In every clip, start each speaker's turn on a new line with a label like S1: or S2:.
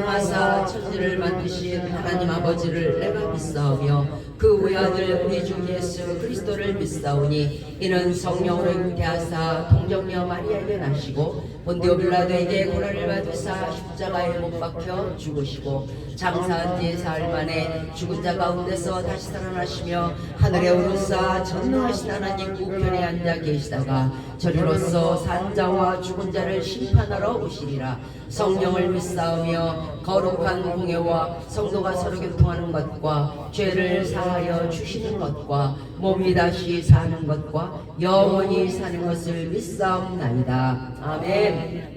S1: 전능하사 천지를 만드신 하나님 아버지를 내가 믿사오며 그 외아들 우리 주 예수 그리스도를 믿사오니 이는 성령으로 잉태하사 동정녀 마리아에게 나시고 본디오 빌라도에게 고난을 받으사 십자가에 못 박혀 죽으시고 장사한 뒤 사흘 만에 죽은 자 가운데서 다시 살아나시며 하늘에 오르사 전능하신 하나님 우편에 앉아 계시다가 저리로서 산자와 죽은 자를 심판하러 오시리라. 성령을 믿사오며 거룩한 공예와 성도가 서로 교통하는 것과 죄를 사하여 주시는 것과 몸이 다시 사는 것과 영원히 사는 것을 믿사옵나이다. 아멘.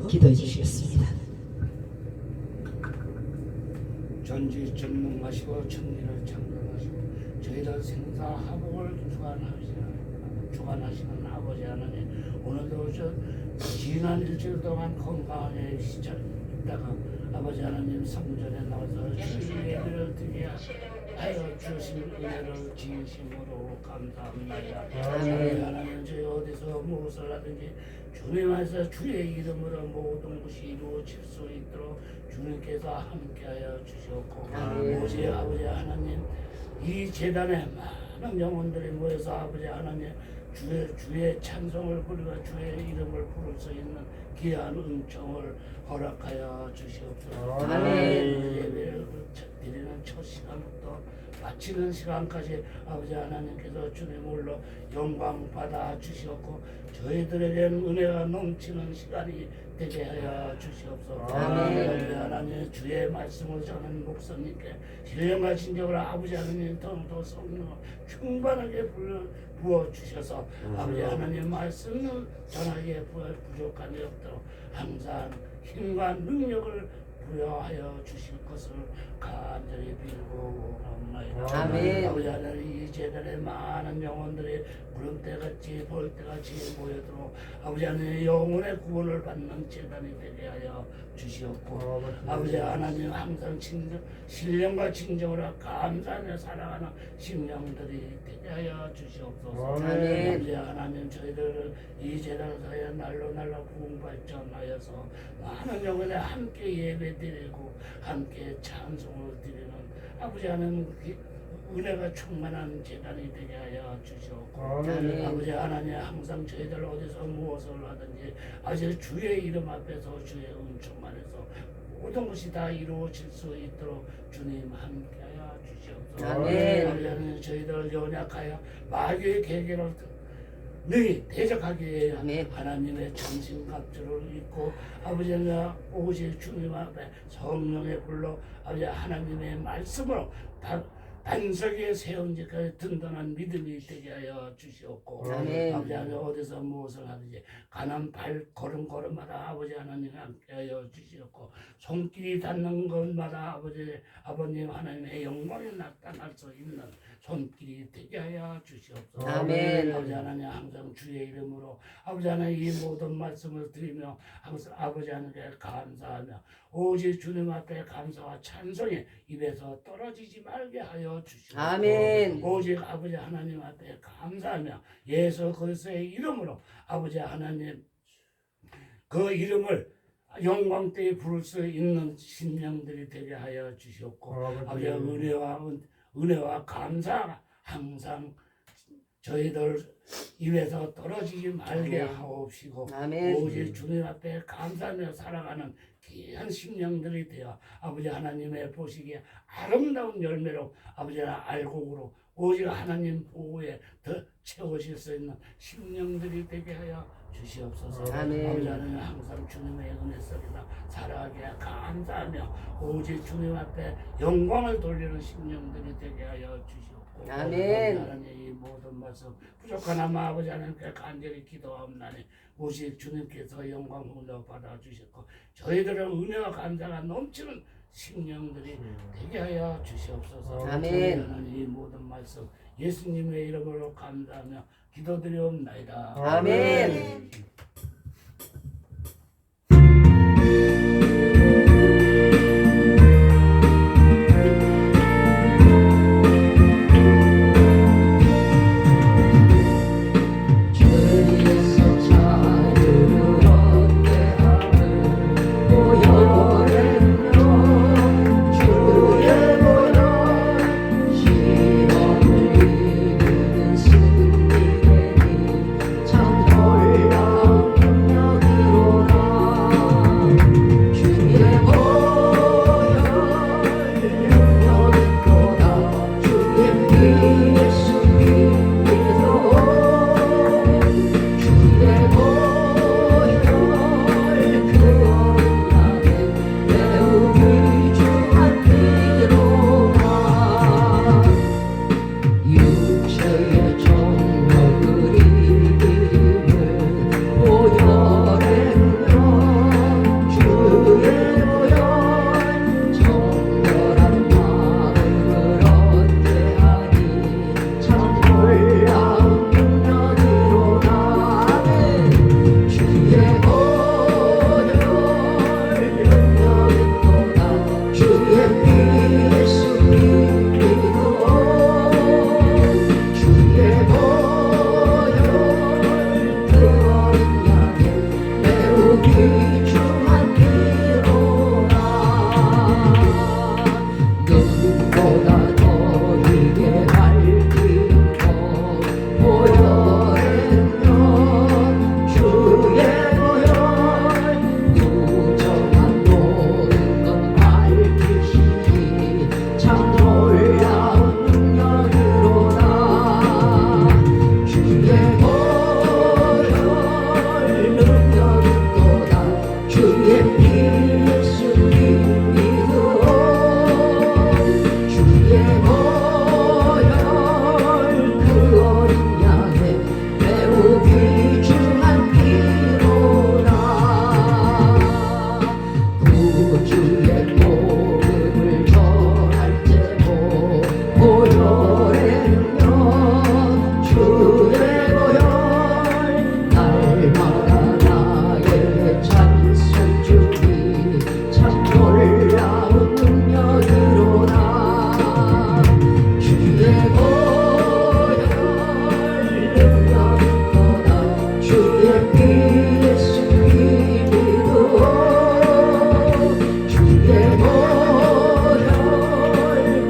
S1: 기도해 주시겠습니다.
S2: 전지 전능하시고 천지를 창조하시고 저희들 생사하복을 주관하시는 아버지 하나님, 오늘도 저 지난 일주일 동안 건강하게 있다가 아버지 하나님 성전에 나와서 주의 예배를 드리게 하여 주신 은혜를 진심으로 감사합니다. 아버지 하나님, 저희 어디서 무엇을 하든지 주님 안에서 주의 이름으로 모든 것이 이루어질 수 있도록 주님께서 함께하여 주시옵고, 오직 아버지 하나님, 이 재단에 많은 영혼들이 모여서 아버지 하나님 주의 찬송을 부르고 주의 이름을 부를 수 있는 귀한 은총을 허락하여 주시옵소서. 예배를 드리는 첫 시간부터 마치는 시간까지 아버지 하나님께서 주님으로 영광 받아 주시옵고, 저희들에게는 은혜가 넘치는 시간이 되게 하여 주시옵소서.
S1: 아멘.
S2: 하나님 주의 말씀을 전하는 목사님께 신령과 진정으로 아버지 하나님 더욱더 성령을 충만하게 부어 주셔서 아버지 하나님 말씀을 전하기에 부족한 일 없도록 항상 힘과 능력을 부여하여 주실 것을 간절히 빌고 옵나이다.
S1: 아멘.
S2: 아버지 하나님 이 재단에 많은 영혼들이 구름대같이 벌대같이 모여들어 아버지 하나님 영혼의 구원을 받는 재단이 되게 하여 주시옵고 아버지 하나님 항상 신령과 진정으로 감사하며 살아가는 심령들이 되게 하여 주시옵소서.
S1: 아멘.
S2: 아버지 하나님 저희들을 이 재단을 사여 날로 부흥 발전하여서 많은 영혼에 함께 예배드리고 함께 찬송을 드리는 아버지 하나님 은혜가 충만한 재단이 되게 하여 주시옵고
S1: 아멘.
S2: 아버지 하나님 항상 저희들 어디서 무엇을 하든지 아버지 주의 이름 앞에서 주의 은총 안에서 모든 것이 다 이루어질 수 있도록 주님 함께하여 주시옵소서.
S1: 아멘.
S2: 아버지 하나님 저희들 연약하여 마귀의 계계를 능히 대적하기 위해
S1: 아멘.
S2: 하나님의 전신갑주를 입고 아버지 하나님 오직 주님 앞에 성령의 불로 아버지 하나님의 말씀으로 반석에 세운 지까지 든든한 믿음이 되게 하여 주시옵고
S1: 아멘.
S2: 아버지 하나님 어디서 무엇을 하든지 가난 걸음걸음마다 아버지 하나님 함께하여 주시옵고 손길이 닿는 것마다 아버님 하나님의 영광이 나타날 수 있는 손길이 되게 하여 주시옵소서.
S1: 아멘.
S2: 아버지 하나님 항상 주의 이름으로 아버지 하나님 이 모든 말씀을 드리며 항상 아버지 하나님께 감사하며 오직 주님 앞에 감사와 찬송이 입에서 떨어지지 말게 하여 주시옵소서.
S1: 아멘.
S2: 오직 아버지 하나님 앞에 감사하며 예수 그리스도의 이름으로 아버지 하나님 그 이름을 영광되이 부를 수 있는 심령들이 되게 하여 주시옵고 아버지 은혜와 감사가 항상 저희들 입에서 떨어지지 말게
S1: 아멘.
S2: 하옵시고
S1: 아멘.
S2: 오직 주님 앞에 감사하며 살아가는 귀한 심령들이 되어 아버지 하나님의 보시기에 아름다운 열매로 아버지 알곡으로 오직 하나님 보호에 더 채워질 수 있는 심령들이 되게 하여 주시옵소서.
S1: 아멘.
S2: 아버지 하나님 항상 주님의 은혜 속에서 살아가기에 감사하며 오직 주님 앞에 영광을 돌리는 심령들이 되게 하여 주시옵고
S1: 아멘.
S2: 아버지 하나님 이 모든 말씀 부족하나마 아버지 하나님께 간절히 기도하옵나니 오직 주님께서 영광 홀려 받아주셨고 저희들은 은혜와 감사가 넘치는 심령들이 되게 하여 주시옵소서.
S1: 아멘.
S2: 하나님 이 모든 말씀 예수님의 이름으로 감사하며 기도드리옵나이다.
S1: 아멘. 참 놀라운 능력이로다.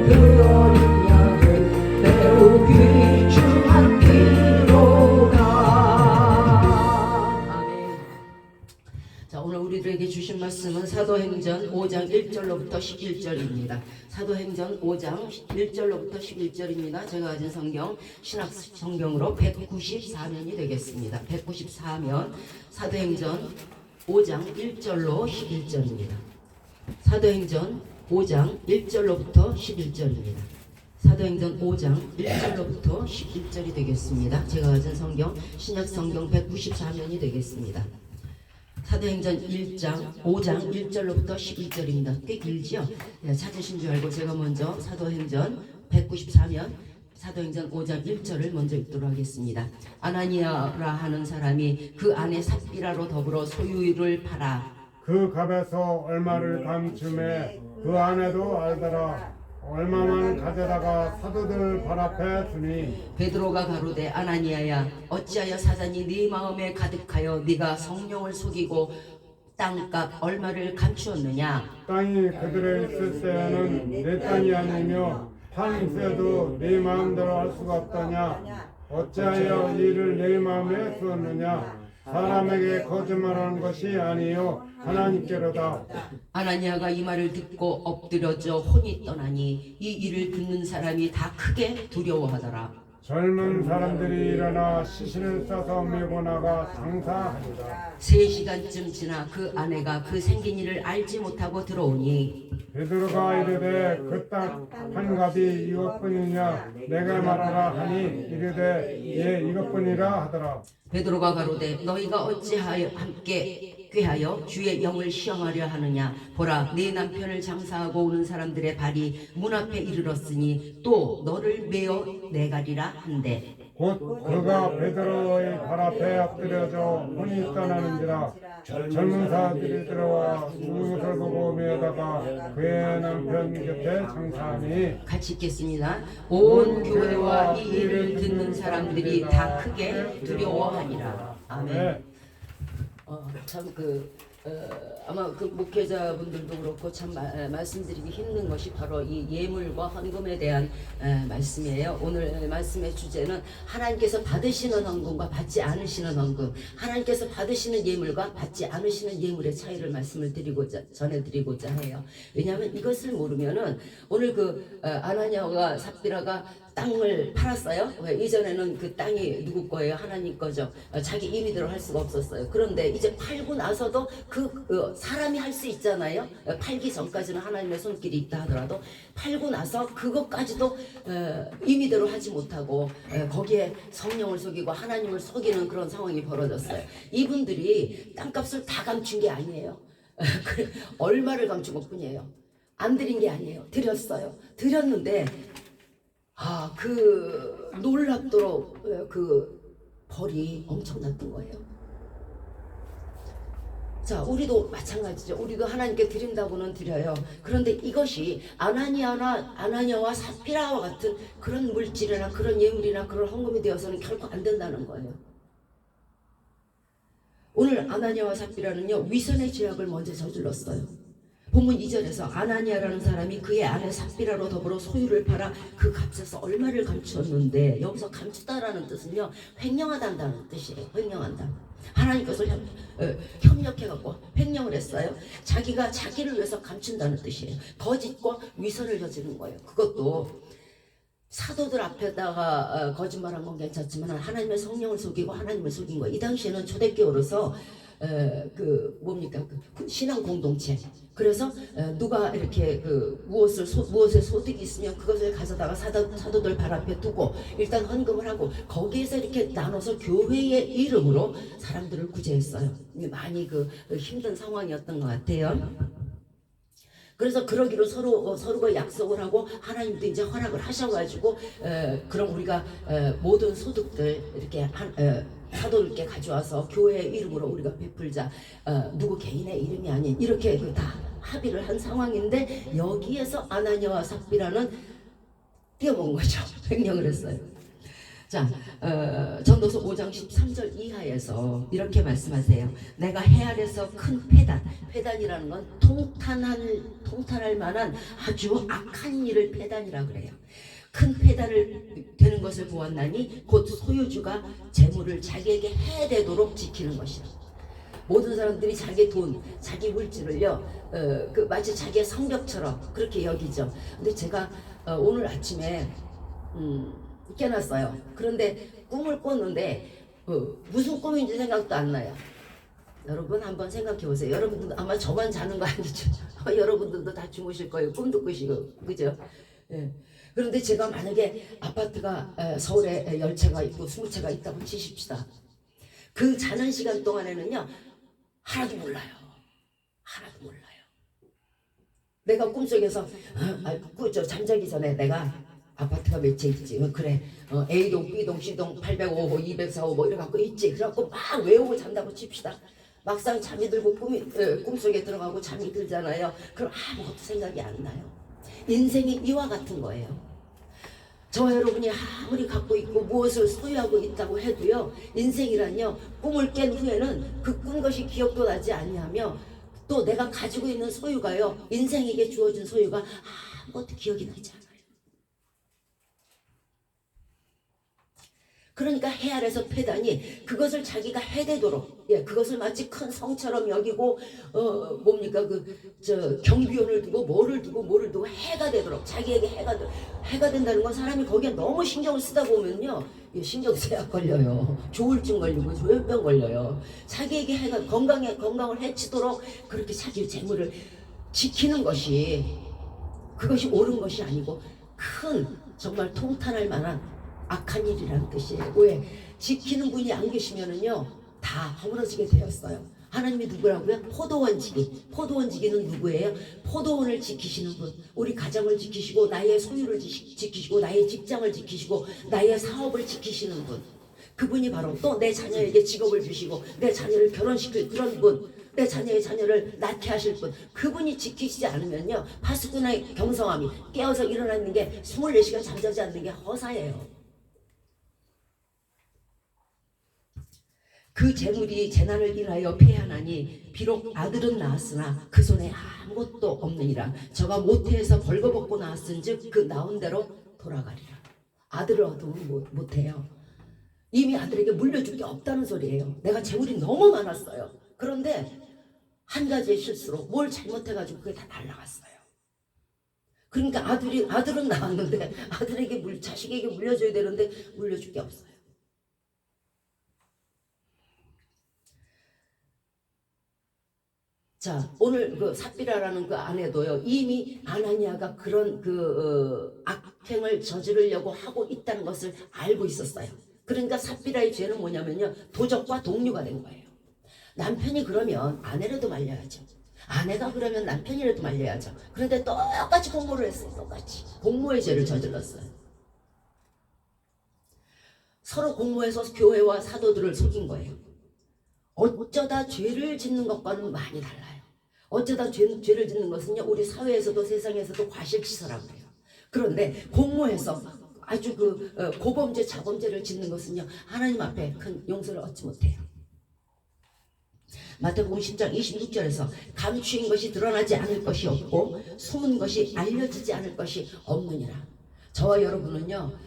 S1: 그 어린 양은 매우 귀중한 피로다. 아멘. 자, 오늘 우리들에게 주신 말씀은 사도행전 5장 1절로부터 11절입니다. 사도행전 5장 1절로부터 11절입니다. 제가 가진 성경 신학 성경으로 194면이 되겠습니다. 194면 사도행전 5장 1절로 11절입니다. 사도행전 5장 1절로부터 11절입니다. 사도행전 5장 1절로부터 11절이 되겠습니다. 제가 가진 성경 신약 성경 194면이 되겠습니다. 사도행전 5장 1절로부터 11절입니다. 꽤 길지요? 네, 찾으신 줄 알고 제가 먼저 사도행전 194면 사도행전 5장 1절을 먼저 읽도록 하겠습니다. 아나니아라 하는 사람이 그 아내 삽비라로 더불어 소유를 팔아
S3: 그 값에서 얼마를 감춤해 그 아내도 알더라. 얼마만 가져다가 사도들 발 앞에 두니
S1: 베드로가 가로되 아나니아야 어찌하여 사단이 네 마음에 가득하여 네가 성령을 속이고 땅값 얼마를 감추었느냐.
S3: 땅이 그들에 있을 때에는 내 땅이 아니며 판세도 네 마음대로 할 수가 없더냐. 어찌하여 이를 내 마음에 두었느냐. 사람에게 거짓말하는 것이 아니요 하나님께로다.
S1: 아나니아가 이 말을 듣고 엎드려져 혼이 떠나니 이 일을 듣는 사람이 다 크게 두려워하더라.
S3: 젊은 사람들이 일어나 시신을 싸서 메고 나가 장사하니라.
S1: 3시간쯤 지나 그 아내가 그 생긴 일을 알지 못하고 들어오니
S3: 베드로가 이르되 그 땅 한 값이 이것뿐이냐 내가 말하라 하니 이르되 예 이것뿐이라 하더라.
S1: 베드로가 가로되 너희가 어찌하여 함께 꾀하여 주의 영을 시험하려 하느냐. 보라 네 남편을 장사하고 오는 사람들의 발이 문 앞에 이르렀으니 또 너를 메어 내가리라 한대.
S3: 곧 그가 베드로의 발 앞에 엎드려져 혼이 떠나는지라. 젊은 사람들이 들어와 죽은 것을 보고 메어다가 그의 남편 곁에 장사하니.
S1: 같이 읽겠습니다. 온 교회와 이 일을 듣는 사람들이 다 크게 두려워하니라. 아멘. 아마 그 목회자분들도 그렇고 참 말씀드리기 힘든 것이 바로 이 예물과 헌금에 대한 말씀이에요. 오늘 말씀의 주제는 하나님께서 받으시는 헌금과 받지 않으시는 헌금, 하나님께서 받으시는 예물과 받지 않으시는 예물의 차이를 말씀을 전해드리고자 해요. 왜냐하면 이것을 모르면은 오늘 아나니아와 삽비라가 땅을 팔았어요. 이전에는 그 땅이 누구 거예요? 하나님 거죠. 자기 임의대로 할 수가 없었어요. 그런데 이제 팔고 나서도 사람이 할 수 있잖아요. 팔기 전까지는 하나님의 손길이 있다 하더라도 팔고 나서 그것까지도 임의대로 하지 못하고 거기에 성령을 속이고 하나님을 속이는 그런 상황이 벌어졌어요. 이분들이 땅값을 다 감춘 게 아니에요. 얼마를 감춘 것 뿐이에요. 안 드린 게 아니에요. 드렸어요. 드렸는데 놀랍도록 벌이 엄청났던 거예요. 자, 우리도 마찬가지죠. 우리도 하나님께 드린다고는 드려요. 그런데 이것이 아나니아와 삽비라와 같은 그런 물질이나 그런 예물이나 그런 헌금이 되어서는 결코 안 된다는 거예요. 오늘 아나니아와 삽비라는요, 위선의 죄악을 먼저 저질렀어요. 본문 2절에서 아나니아라는 사람이 그의 아내 삽비라로 더불어 소유를 팔아 그 값에서 얼마를 감추었는데, 여기서 감추다라는 뜻은요, 횡령하다는 뜻이에요. 횡령한다. 하나님께서 협력해갖고 횡령을 했어요. 자기가 자기를 위해서 감춘다는 뜻이에요. 거짓과 위선을 저지른 거예요. 그것도 사도들 앞에다가 거짓말한 건 괜찮지만 하나님의 성령을 속이고 하나님을 속인 거예요. 이 당시에는 초대교회로서 신앙 공동체. 그래서 누가 이렇게 무엇에 소득이 있으면 그것을 가져다가 사도들 발 앞에 두고 일단 헌금을 하고 거기에서 이렇게 나눠서 교회의 이름으로 사람들을 구제했어요. 많이 힘든 상황이었던 것 같아요. 그래서 그러기로 서로가 약속을 하고 하나님도 이제 허락을 하셔가지고 그럼 우리가 모든 소득들 이렇게 사도들께 가져와서 교회의 이름으로 우리가 베풀자. 누구 개인의 이름이 아닌 이렇게 다 합의를 한 상황인데, 여기에서 아나니아와 삽비라는 뛰어본 거죠. 횡령을 했어요. 자, 전도서 5장 13절 이하에서 이렇게 말씀하세요. 내가 해 아래서 큰 패단이라는 건 통탄할 만한 아주 악한 일을 패단이라 그래요. 큰 패단을 되는 것을 보았나니 곧 소유주가 재물을 자기에게 해되도록 지키는 것이라. 모든 사람들이 자기 돈, 자기 물질을요, 마치 자기의 성벽처럼 그렇게 여기죠. 근데 제가 오늘 아침에 깨놨어요. 그런데 꿈을 꿨는데 무슨 꿈인지 생각도 안 나요. 여러분 한번 생각해 보세요. 여러분들도 아마 저만 자는 거 아니죠? 여러분들도 다 주무실 거예요. 꿈도 꾸시고, 그죠? 예. 그런데 제가 만약에 아파트가 서울에 10채가 있고 20채가 있다고 치십시다. 그 자는 시간 동안에는요, 하나도 몰라요. 하나도 몰라요. 내가 꿈속에서 잠자기 전에 내가 아파트가 몇 채 있지? 그래, A동, B동, C동, 805호, 204호 뭐 이래갖고 있지. 그래갖고 막 외우고 잔다고 칩시다. 막상 잠이 들고 꿈속에 들어가고 잠이 들잖아요. 그럼 아무것도 생각이 안 나요. 인생이 이와 같은 거예요. 저와 여러분이 아무리 갖고 있고 무엇을 소유하고 있다고 해도요, 인생이란요, 꿈을 깬 후에는 그 꾼 것이 기억도 나지 아니하며 또 내가 가지고 있는 소유가요, 인생에게 주어진 소유가 아무것도 기억이 나지 않아요. 그러니까 해 아래서 패다니 그것을 자기가 해되도록, 그것을 마치 큰 성처럼 여기고 경비원을 두고 뭐를 두고 해가 되도록, 자기에게 해가 된다는 건 사람이 거기에 너무 신경을 쓰다 보면요, 신경쇠약 걸려요. 조울증 걸리고 조현병 걸려요. 자기에게 해가 건강을 해치도록 그렇게 자기 재물을 지키는 것이, 그것이 옳은 것이 아니고 큰 정말 통탄할 만한 악한 일이라는 뜻이에요. 왜? 지키는 분이 안 계시면은요, 다 허물어지게 되었어요. 하나님이 누구라고요? 포도원지기는 누구예요? 포도원을 지키시는 분. 우리 가정을 지키시고 나의 소유를 지키시고 나의 직장을 지키시고 나의 사업을 지키시는 분. 그분이 바로 또 내 자녀에게 직업을 주시고 내 자녀를 결혼시킬 그런 분, 내 자녀의 자녀를 낳게 하실 분, 그분이 지키시지 않으면요, 파수꾼의 경성함이 깨어서 일어나는 게 24시간 잠자지 않는 게 허사예요. 그 재물이 재난을 인하여 패하나니 비록 아들은 낳았으나 그 손에 아무것도 없느니라. 저가 모태에서 벌거벗고 낳았은즉 그 나온 대로 돌아가리라. 아들을 얻으면 못해요. 이미 아들에게 물려줄 게 없다는 소리예요. 내가 재물이 너무 많았어요. 그런데 한 가지의 실수로 뭘 잘못해가지고 그게 다 날라갔어요. 그러니까 아들은 낳았는데 아들에게 자식에게 물려줘야 되는데 물려줄 게 없어요. 자, 오늘 그 삽비라라는 그 아내도요, 이미 아나니아가 그런 악행을 저지르려고 하고 있다는 것을 알고 있었어요. 그러니까 삽비라의 죄는 뭐냐면요, 도적과 동류가 된 거예요. 남편이 그러면 아내라도 말려야죠. 아내가 그러면 남편이라도 말려야죠. 그런데 똑같이 공모를 했어요. 똑같이 공모의 죄를 저질렀어요. 서로 공모해서 교회와 사도들을 속인 거예요. 어쩌다 죄를 짓는 것과는 많이 달라요. 어쩌다 죄를 짓는 것은요, 우리 사회에서도 세상에서도 과실치사라고 해요. 그런데 공모해서 아주 고범죄 자범죄를 짓는 것은요, 하나님 앞에 큰 용서를 얻지 못해요. 마태복음 10장 26절에서 감추인 것이 드러나지 않을 것이 없고 숨은 것이 알려지지 않을 것이 없느니라. 저와 여러분은요,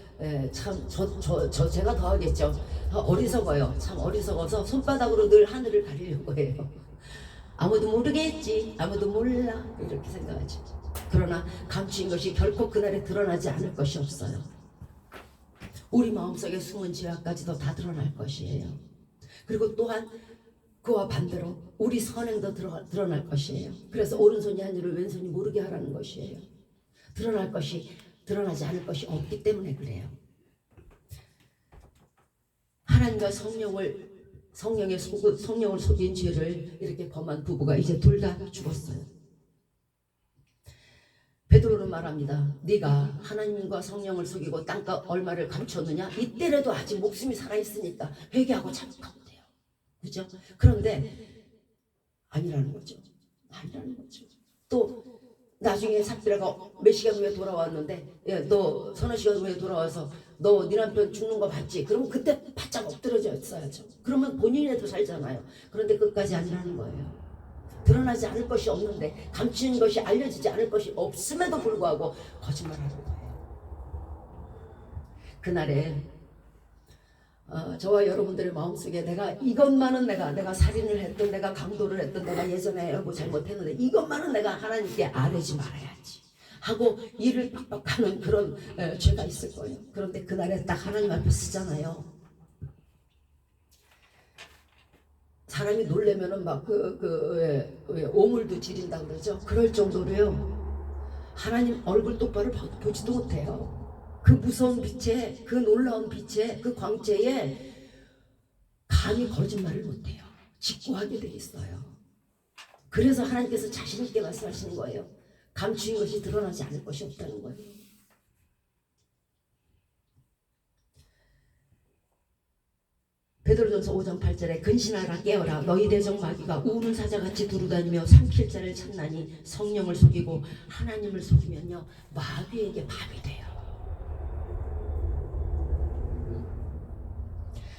S1: 제가 더 하겠죠. 어리석어요. 참 어리석어서 손바닥으로 늘 하늘을 가리려고 해요. 아무도 모르겠지, 아무도 몰라, 이렇게 생각하죠. 그러나 감추인 것이 결코 그날에 드러나지 않을 것이 없어요. 우리 마음속에 숨은 죄악까지도 다 드러날 것이에요. 그리고 또한 그와 반대로 우리 선행도 드러날 것이에요. 그래서 오른손이 한 일을 왼손이 모르게 하라는 것이에요. 드러나지 않을 것이 없기 때문에 그래요. 하나님과 성령을 속인 죄를 이렇게 범한 부부가 이제 둘 다 죽었어요. 베드로는 말합니다. 네가 하나님과 성령을 속이고 땅값 얼마를 감췄느냐? 이때라도 아직 목숨이 살아있으니까 회개하고 자복하면 돼요. 그죠? 그런데 아니라는 거죠. 또 나중에 삽비라가 몇 시간 후에 돌아왔는데, 너 서너 시간 후에 돌아와서 너 네 남편 죽는 거 봤지? 그러면 그때 바짝 엎드러져 있어야죠. 그러면 본인이라도 살잖아요. 그런데 끝까지 아니라는 거예요. 드러나지 않을 것이 없는데, 감추는 것이 알려지지 않을 것이 없음에도 불구하고 거짓말하는 거예요. 그날에 저와 여러분들의 마음속에 내가 이것만은 내가 살인을 했든 내가 강도를 했든 내가 예전에 뭐 잘못했는데 이것만은 내가 하나님께 아뢰지 말아야지 하고 일을 빡빡하는 그런 죄가 있을 거예요. 그런데 그날에 딱 하나님 앞에 쓰잖아요. 사람이 놀래면은 막 오물도 지린다 그러죠. 그럴 정도로요. 하나님 얼굴 똑바로 보지도 못해요. 그 무서운 빛에, 그 놀라운 빛에, 그 광채에 감히 거짓말을 못해요. 직구하게 돼 있어요. 그래서 하나님께서 자신 있게 말씀하시는 거예요. 감추인 것이 드러나지 않을 것이 없다는 거예요. 베드로전서 5장 8절에 근신하라 깨어라 너희 대적 마귀가 우는 사자같이 두루다니며 삼킬 자를 찾나니 성령을 속이고 하나님을 속이면요 마귀에게 밥이 돼요.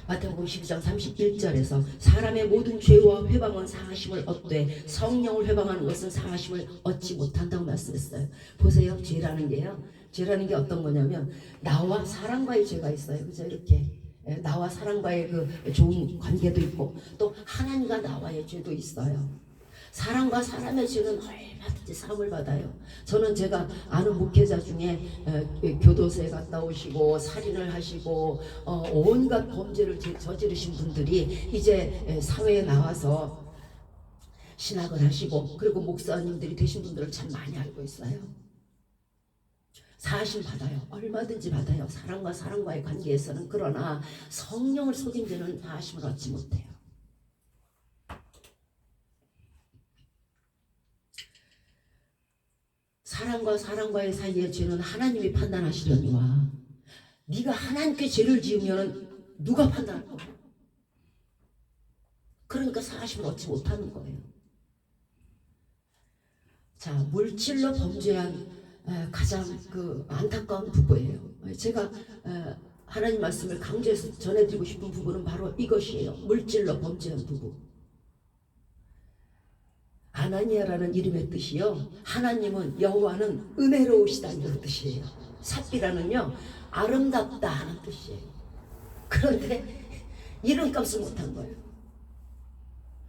S1: 마태복음 12장 31절에서 사람의 모든 죄와 회방은 사하심을 얻되 성령을 회방하는 것은 사하심을 얻지 못한다고 말씀했어요. 보세요. 죄라는 게 어떤 거냐면 나와 사람과의 죄가 있어요. 그죠? 이렇게 나와 사람과의 그 좋은 관계도 있고 또 하나님과 나와의 죄도 있어요. 사람과 사람의 죄는 얼마든지 사함을 받아요. 저는 제가 아는 목회자 중에 교도소에 갔다 오시고 살인을 하시고 온갖 범죄를 저지르신 분들이 이제 사회에 나와서 신학을 하시고 그리고 목사님들이 되신 분들을 참 많이 알고 있어요. 사하심 받아요. 얼마든지 받아요. 사람과 사람과의 관계에서는. 그러나 성령을 속인 죄는 사하심을 얻지 못해요. 사람과 사람과의 사이의 죄는 하나님이 판단하시려니와 네가 하나님께 죄를 지으면 누가 판단할 거야? 그러니까 사하심을 얻지 못하는 거예요. 자, 물질로 범죄한 가장 그 안타까운 부부예요. 제가 하나님 말씀을 강조해서 전해드리고 싶은 부분은 바로 이것이에요. 물질로 범죄한 부부. 아나니아라는 이름의 뜻이요. 하나님은 여호와는 은혜로우시다는 뜻이에요. 삽비라는요 아름답다 하는 뜻이에요. 그런데 이름값을 못한 거예요.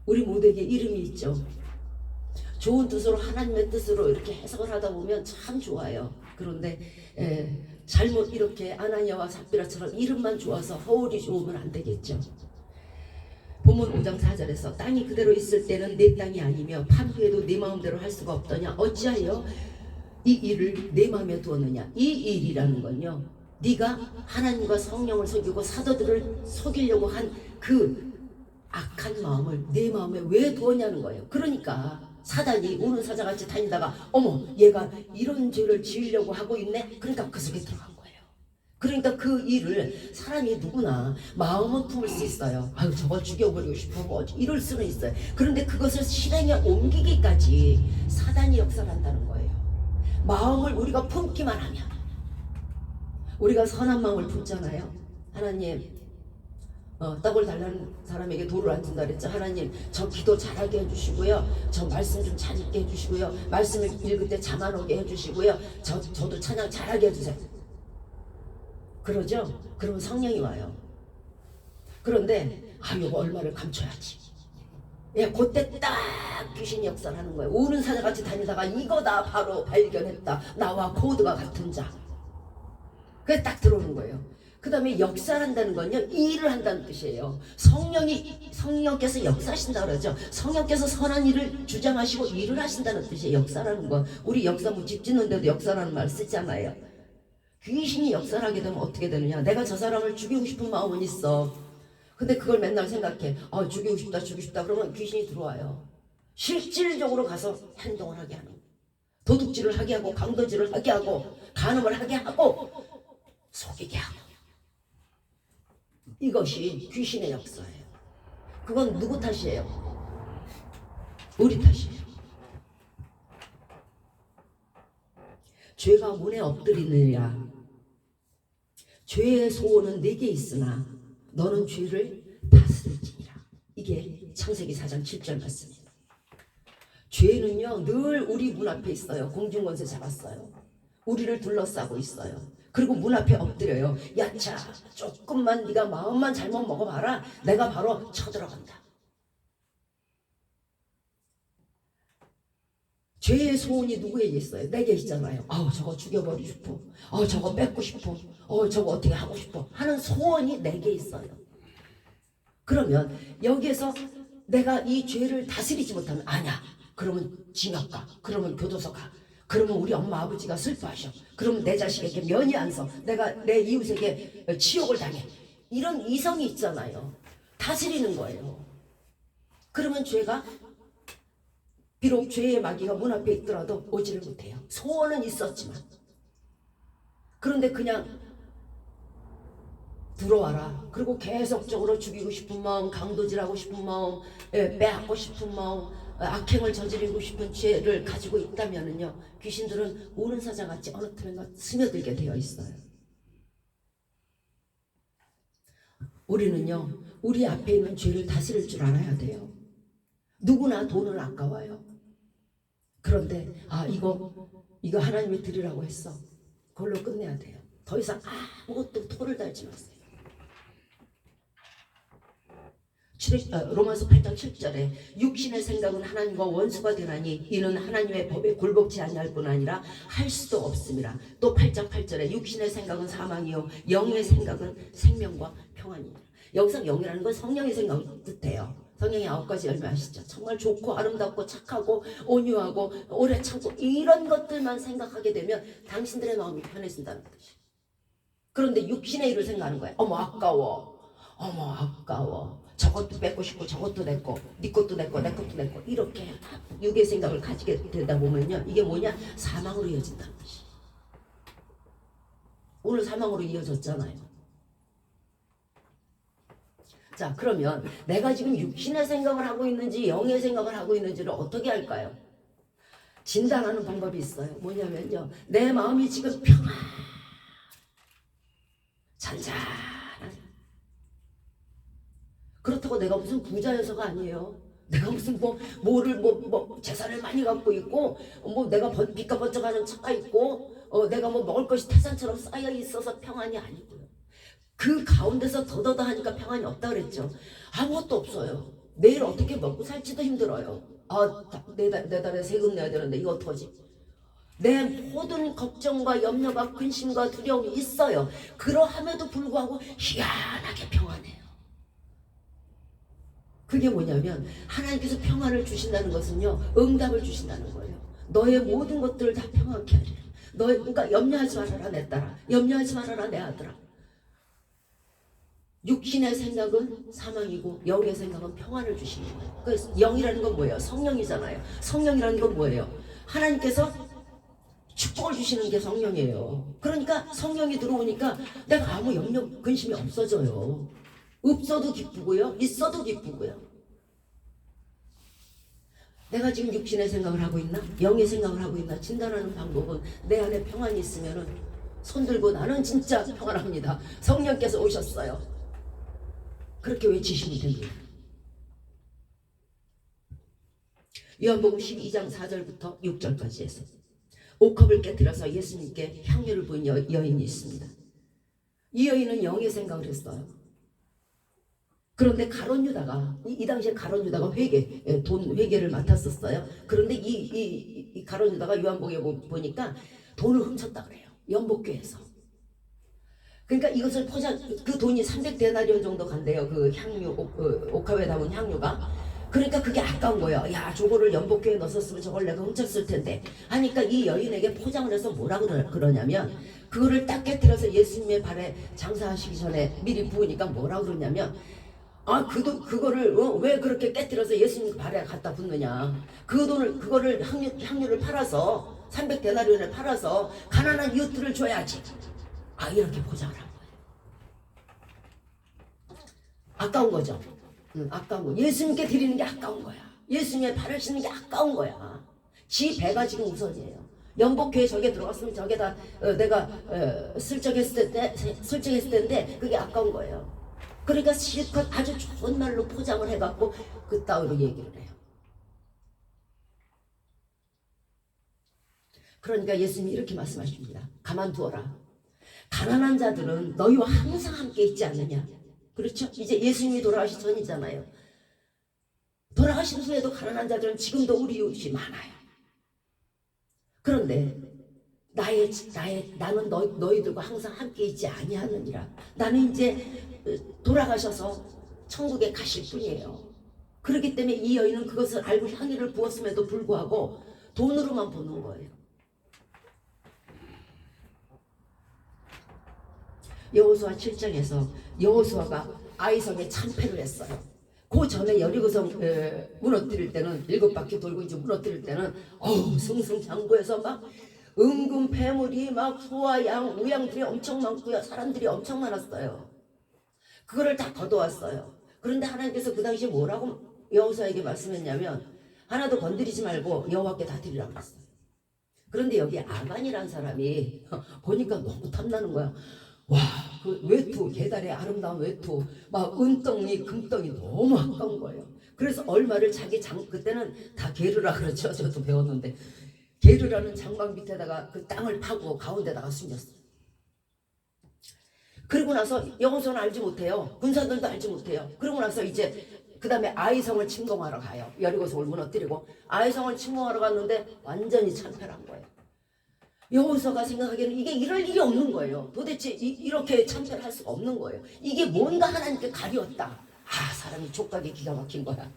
S1: 우리 모두에게 이름이 있죠. 좋은 뜻으로 하나님의 뜻으로 이렇게 해석을 하다 보면 참 좋아요. 그런데 잘못 이렇게 아나니아와 삽비라처럼 이름만 좋아서 허울이 좋으면 안 되겠죠. 본문 5장 4절에서 땅이 그대로 있을 때는 내 땅이 아니며 판후에도 내 마음대로 할 수가 없더냐 어찌하여 이 일을 내 마음에 두었느냐. 이 일이라는 건요 네가 하나님과 성령을 속이고 사도들을 속이려고 한 그 악한 마음을 내 마음에 왜 두었냐는 거예요. 그러니까 사단이 우는 사자같이 다니다가 어머 얘가 이런 죄를 지으려고 하고 있네. 그러니까 그 속에 들어간 거예요. 그러니까 그 일을 사람이 누구나 마음은 품을 수 있어요. 아유 저걸 죽여버리고 싶어 뭐 이럴 수는 있어요. 그런데 그것을 실행에 옮기기까지 사단이 역사한다는 거예요. 마음을 우리가 품기만 하면 우리가 선한 마음을 품잖아요. 하나님 떡을 달라는 사람에게 돌을 안 준다 그랬죠. 하나님 저 기도 잘하게 해주시고요. 저 말씀 좀 잘 읽게 해주시고요. 말씀을 읽을 때 잠 안 오게 해주시고요. 저도 찬양 잘하게 해주세요. 그러죠? 그러면 성령이 와요. 그런데 이거 얼마를 감춰야지. 그때 딱 귀신이 역사하는 거예요. 우는 사자같이 다니다가 이거다 바로 발견했다. 나와 코드가 같은 자. 그게 딱 들어오는 거예요. 그 다음에 역사한다는 건요 일을 한다는 뜻이에요. 성령께서 역사하신다 그러죠. 성령께서 선한 일을 주장하시고 일을 하신다는 뜻이에요. 역사라는 건 우리 역사 뭐 집 짓는데도 역사라는 말 쓰잖아요. 귀신이 역사를 하게 되면 어떻게 되느냐. 내가 저 사람을 죽이고 싶은 마음은 있어. 근데 그걸 맨날 생각해. 죽이고 싶다 그러면 귀신이 들어와요. 실질적으로 가서 행동을 하게 하는 거예요. 도둑질을 하게 하고 강도질을 하게 하고 간음을 하게 하고 속이게 하고. 이것이 귀신의 역사예요. 그건 누구 탓이에요? 우리 탓이에요. 죄가 문에 엎드리느냐. 죄의 소원은 네게 있으나 너는 죄를 다스릴지니라. 이게 창세기 4장 7절 말씀입니다. 죄는요 늘 우리 문 앞에 있어요. 공중권세 잡았어요. 우리를 둘러싸고 있어요. 그리고 문 앞에 엎드려요. 야차, 조금만 네가 마음만 잘못 먹어봐라. 내가 바로 쳐들어간다. 죄의 소원이 누구에게 있어요? 내게 있잖아요. 저거 죽여버리고 싶어. 저거 뺏고 싶어. 저거 어떻게 하고 싶어. 하는 소원이 내게 있어요. 그러면 여기에서 내가 이 죄를 다스리지 못하면 아니야. 그러면 징역 가. 그러면 교도소 가. 그러면 우리 엄마 아버지가 슬퍼하셔. 그러면 내 자식에게 면이 안 서. 내가 내 이웃에게 치욕을 당해. 이런 이성이 있잖아요. 다스리는 거예요. 그러면 죄가 비록 죄의 마귀가 문 앞에 있더라도 오지를 못해요. 소원은 있었지만. 그런데 그냥 들어와라. 그리고 계속적으로 죽이고 싶은 마음, 강도질하고 싶은 마음, 빼앗고 싶은 마음, 악행을 저지르고 싶은 죄를 가지고 있다면은요, 귀신들은 오는 사자같이 어느 틈엔가 스며들게 되어 있어요. 우리는요, 우리 앞에 있는 죄를 다스릴 줄 알아야 돼요. 누구나 돈은 아까워요. 그런데 이거 하나님이 드리라고 했어. 그걸로 끝내야 돼요. 더 이상 아무것도 토를 달지 마세요. 로마서 8장 7절에 육신의 생각은 하나님과 원수가 되나니 이는 하나님의 법에 굴복치 아니할 뿐 아니라 할 수도 없음이라. 또 8장 8절에 육신의 생각은 사망이요 영의 생각은 생명과 평안이니라. 여기서 영이라는 건 성령의 생각을 뜻해요. 성령의 9가지 열매 아시죠? 정말 좋고 아름답고 착하고 온유하고 오래 참고 이런 것들만 생각하게 되면 당신들의 마음이 편해진다는 뜻이에요. 그런데 육신의 일을 생각하는 거예요. 아까워. 저것도 뺏고 싶고 저것도 내 거, 네 것도 내 거, 내 것도 내 거. 이렇게 육의 생각을 가지게 되다 보면요. 이게 뭐냐? 사망으로 이어진다는 뜻이에요. 오늘 사망으로 이어졌잖아요. 자, 그러면 내가 지금 육신의 생각을 하고 있는지 영의 생각을 하고 있는지를 어떻게 할까요? 진단하는 방법이 있어요. 뭐냐면요. 내 마음이 지금 잔잔한. 그렇다고 내가 무슨 부자여서가 아니에요. 내가 무슨 뭐를 재산을 많이 갖고 있고 내가 빚가 번쩍하는 차가 있고 내가 먹을 것이 태산처럼 쌓여 있어서 평안이 아니고요. 그 가운데서 더더더 하니까 평안이 없다 그랬죠. 아무것도 없어요. 내일 어떻게 먹고 살지도 힘들어요. 내달에 세금 내야 되는데 이거 어떡하지? 내 모든 걱정과 염려가 근심과 두려움이 있어요. 그러함에도 불구하고 희한하게 평안해요. 그게 뭐냐면 하나님께서 평안을 주신다는 것은요, 응답을 주신다는 거예요. 너의 모든 것들을 다 평안케 하리라. 그러니까 염려하지 말아라 내 딸아, 염려하지 말아라 내 아들아. 육신의 생각은 사망이고 영의 생각은 평안을 주시는 거예요. 그래서 영이라는 건 뭐예요? 성령이잖아요. 성령이라는 건 뭐예요? 하나님께서 축복을 주시는 게 성령이에요. 그러니까 성령이 들어오니까 내가 아무 염려 근심이 없어져요. 없어도 기쁘고요, 있어도 기쁘고요. 내가 지금 육신의 생각을 하고 있나? 영의 생각을 하고 있나? 진단하는 방법은 내 안에 평안이 있으면은 손 들고 나는 진짜 평안합니다. 성령께서 오셨어요. 그렇게 외치시면 됩니다. 요한복음 12장 4절부터 6절까지 해서 옥합을 깨뜨려서 예수님께 향유를 부은 여인이 있습니다. 이 여인은 영의 생각을 했어요. 그런데 가룟 유다가 이 당시에 가룟 유다가 돈 회계를 맡았었어요. 그런데 이 가룟 유다가 요한복음에 보니까 돈을 훔쳤다 그래요. 연복교에서. 그러니까 이것을 그 돈이 300데나리온 정도 간대요. 그 향유, 옥합에 담은 향유가. 그러니까 그게 아까운 거예요. 야, 저거를 연복교에 넣었으면 저걸 내가 훔쳤을 텐데. 하니까 이 여인에게 포장을 해서 뭐라고 그러냐면, 그거를 딱 깨뜨려서 예수님의 발에 장사하시기 전에 미리 부으니까 뭐라고 그러냐면, 그거를 왜 그렇게 깨뜨려서 예수님 발에 갖다 붓느냐. 그거를 향유를 팔아서 300데나리온을 팔아서 가난한 이웃들을 줘야지. 이렇게 포장을 한 거예요. 아까운 거죠. 아까운 거. 예수님께 드리는 게 아까운 거야. 예수님의 발을 씻는 게 아까운 거야. 지 배가 지금 우선이에요.
S4: 연복교회 저게 들어갔으면 저게다 내가 슬쩍했을 텐데 그게 아까운 거예요. 그러니까 실컷 아주 좋은 말로 포장을 해갖고 그따위로 얘기를 해요. 그러니까 예수님이 이렇게 말씀하십니다. 가만두어라. 가난한 자들은 너희와 항상 함께 있지 않느냐. 그렇죠? 이제 예수님이 돌아가시 전이잖아요. 돌아가신 후에도 가난한 자들은 지금도 우리 이웃이 많아요. 그런데 나는 너희들과 항상 함께 있지 아니하느니라. 나는 이제 돌아가셔서 천국에 가실 뿐이에요. 그렇기 때문에 이 여인은 그것을 알고 향유를 부었음에도 불구하고 돈으로만 보는 거예요. 여호수아 7장에서 여호수아가 아이성에 참패를 했어요. 그 전에 여리고성 무너뜨릴 때는 7바퀴 돌고 이제 무너뜨릴 때는 승승장구해서 막 은금 패물이 막 소와 양 우양들이 엄청 많고요. 사람들이 엄청 많았어요. 그거를 다 걷어왔어요. 그런데 하나님께서 그 당시에 뭐라고 여호수아에게 말씀했냐면 하나도 건드리지 말고 여호와께 다 드리라고 했어요. 그런데 여기 아간이라는 사람이 보니까 너무 탐나는 거야. 와, 그 외투, 계달의 아름다운 외투, 막 은덩이, 금덩이 너무 아까운 거예요. 그래서 얼마를 자기 그때는 다 게르라 그러죠. 저도 배웠는데 게르라는 장막 밑에다가 그 땅을 파고 가운데다가 숨겼어요. 그리고 나서 여호수아는 알지 못해요. 군사들도 알지 못해요. 그러고 나서 이제 그 다음에 아이성을 침공하러 가요. 여리고성을 무너뜨리고 아이성을 침공하러 갔는데 완전히 참패한 거예요. 여호수아가 생각하기에는 이게 이럴 일이 없는 거예요. 도대체 이렇게 참패를 할 수가 없는 거예요. 이게 뭔가 하나님께 가리웠다. 사람이 촉각이 기가 막힌 거야.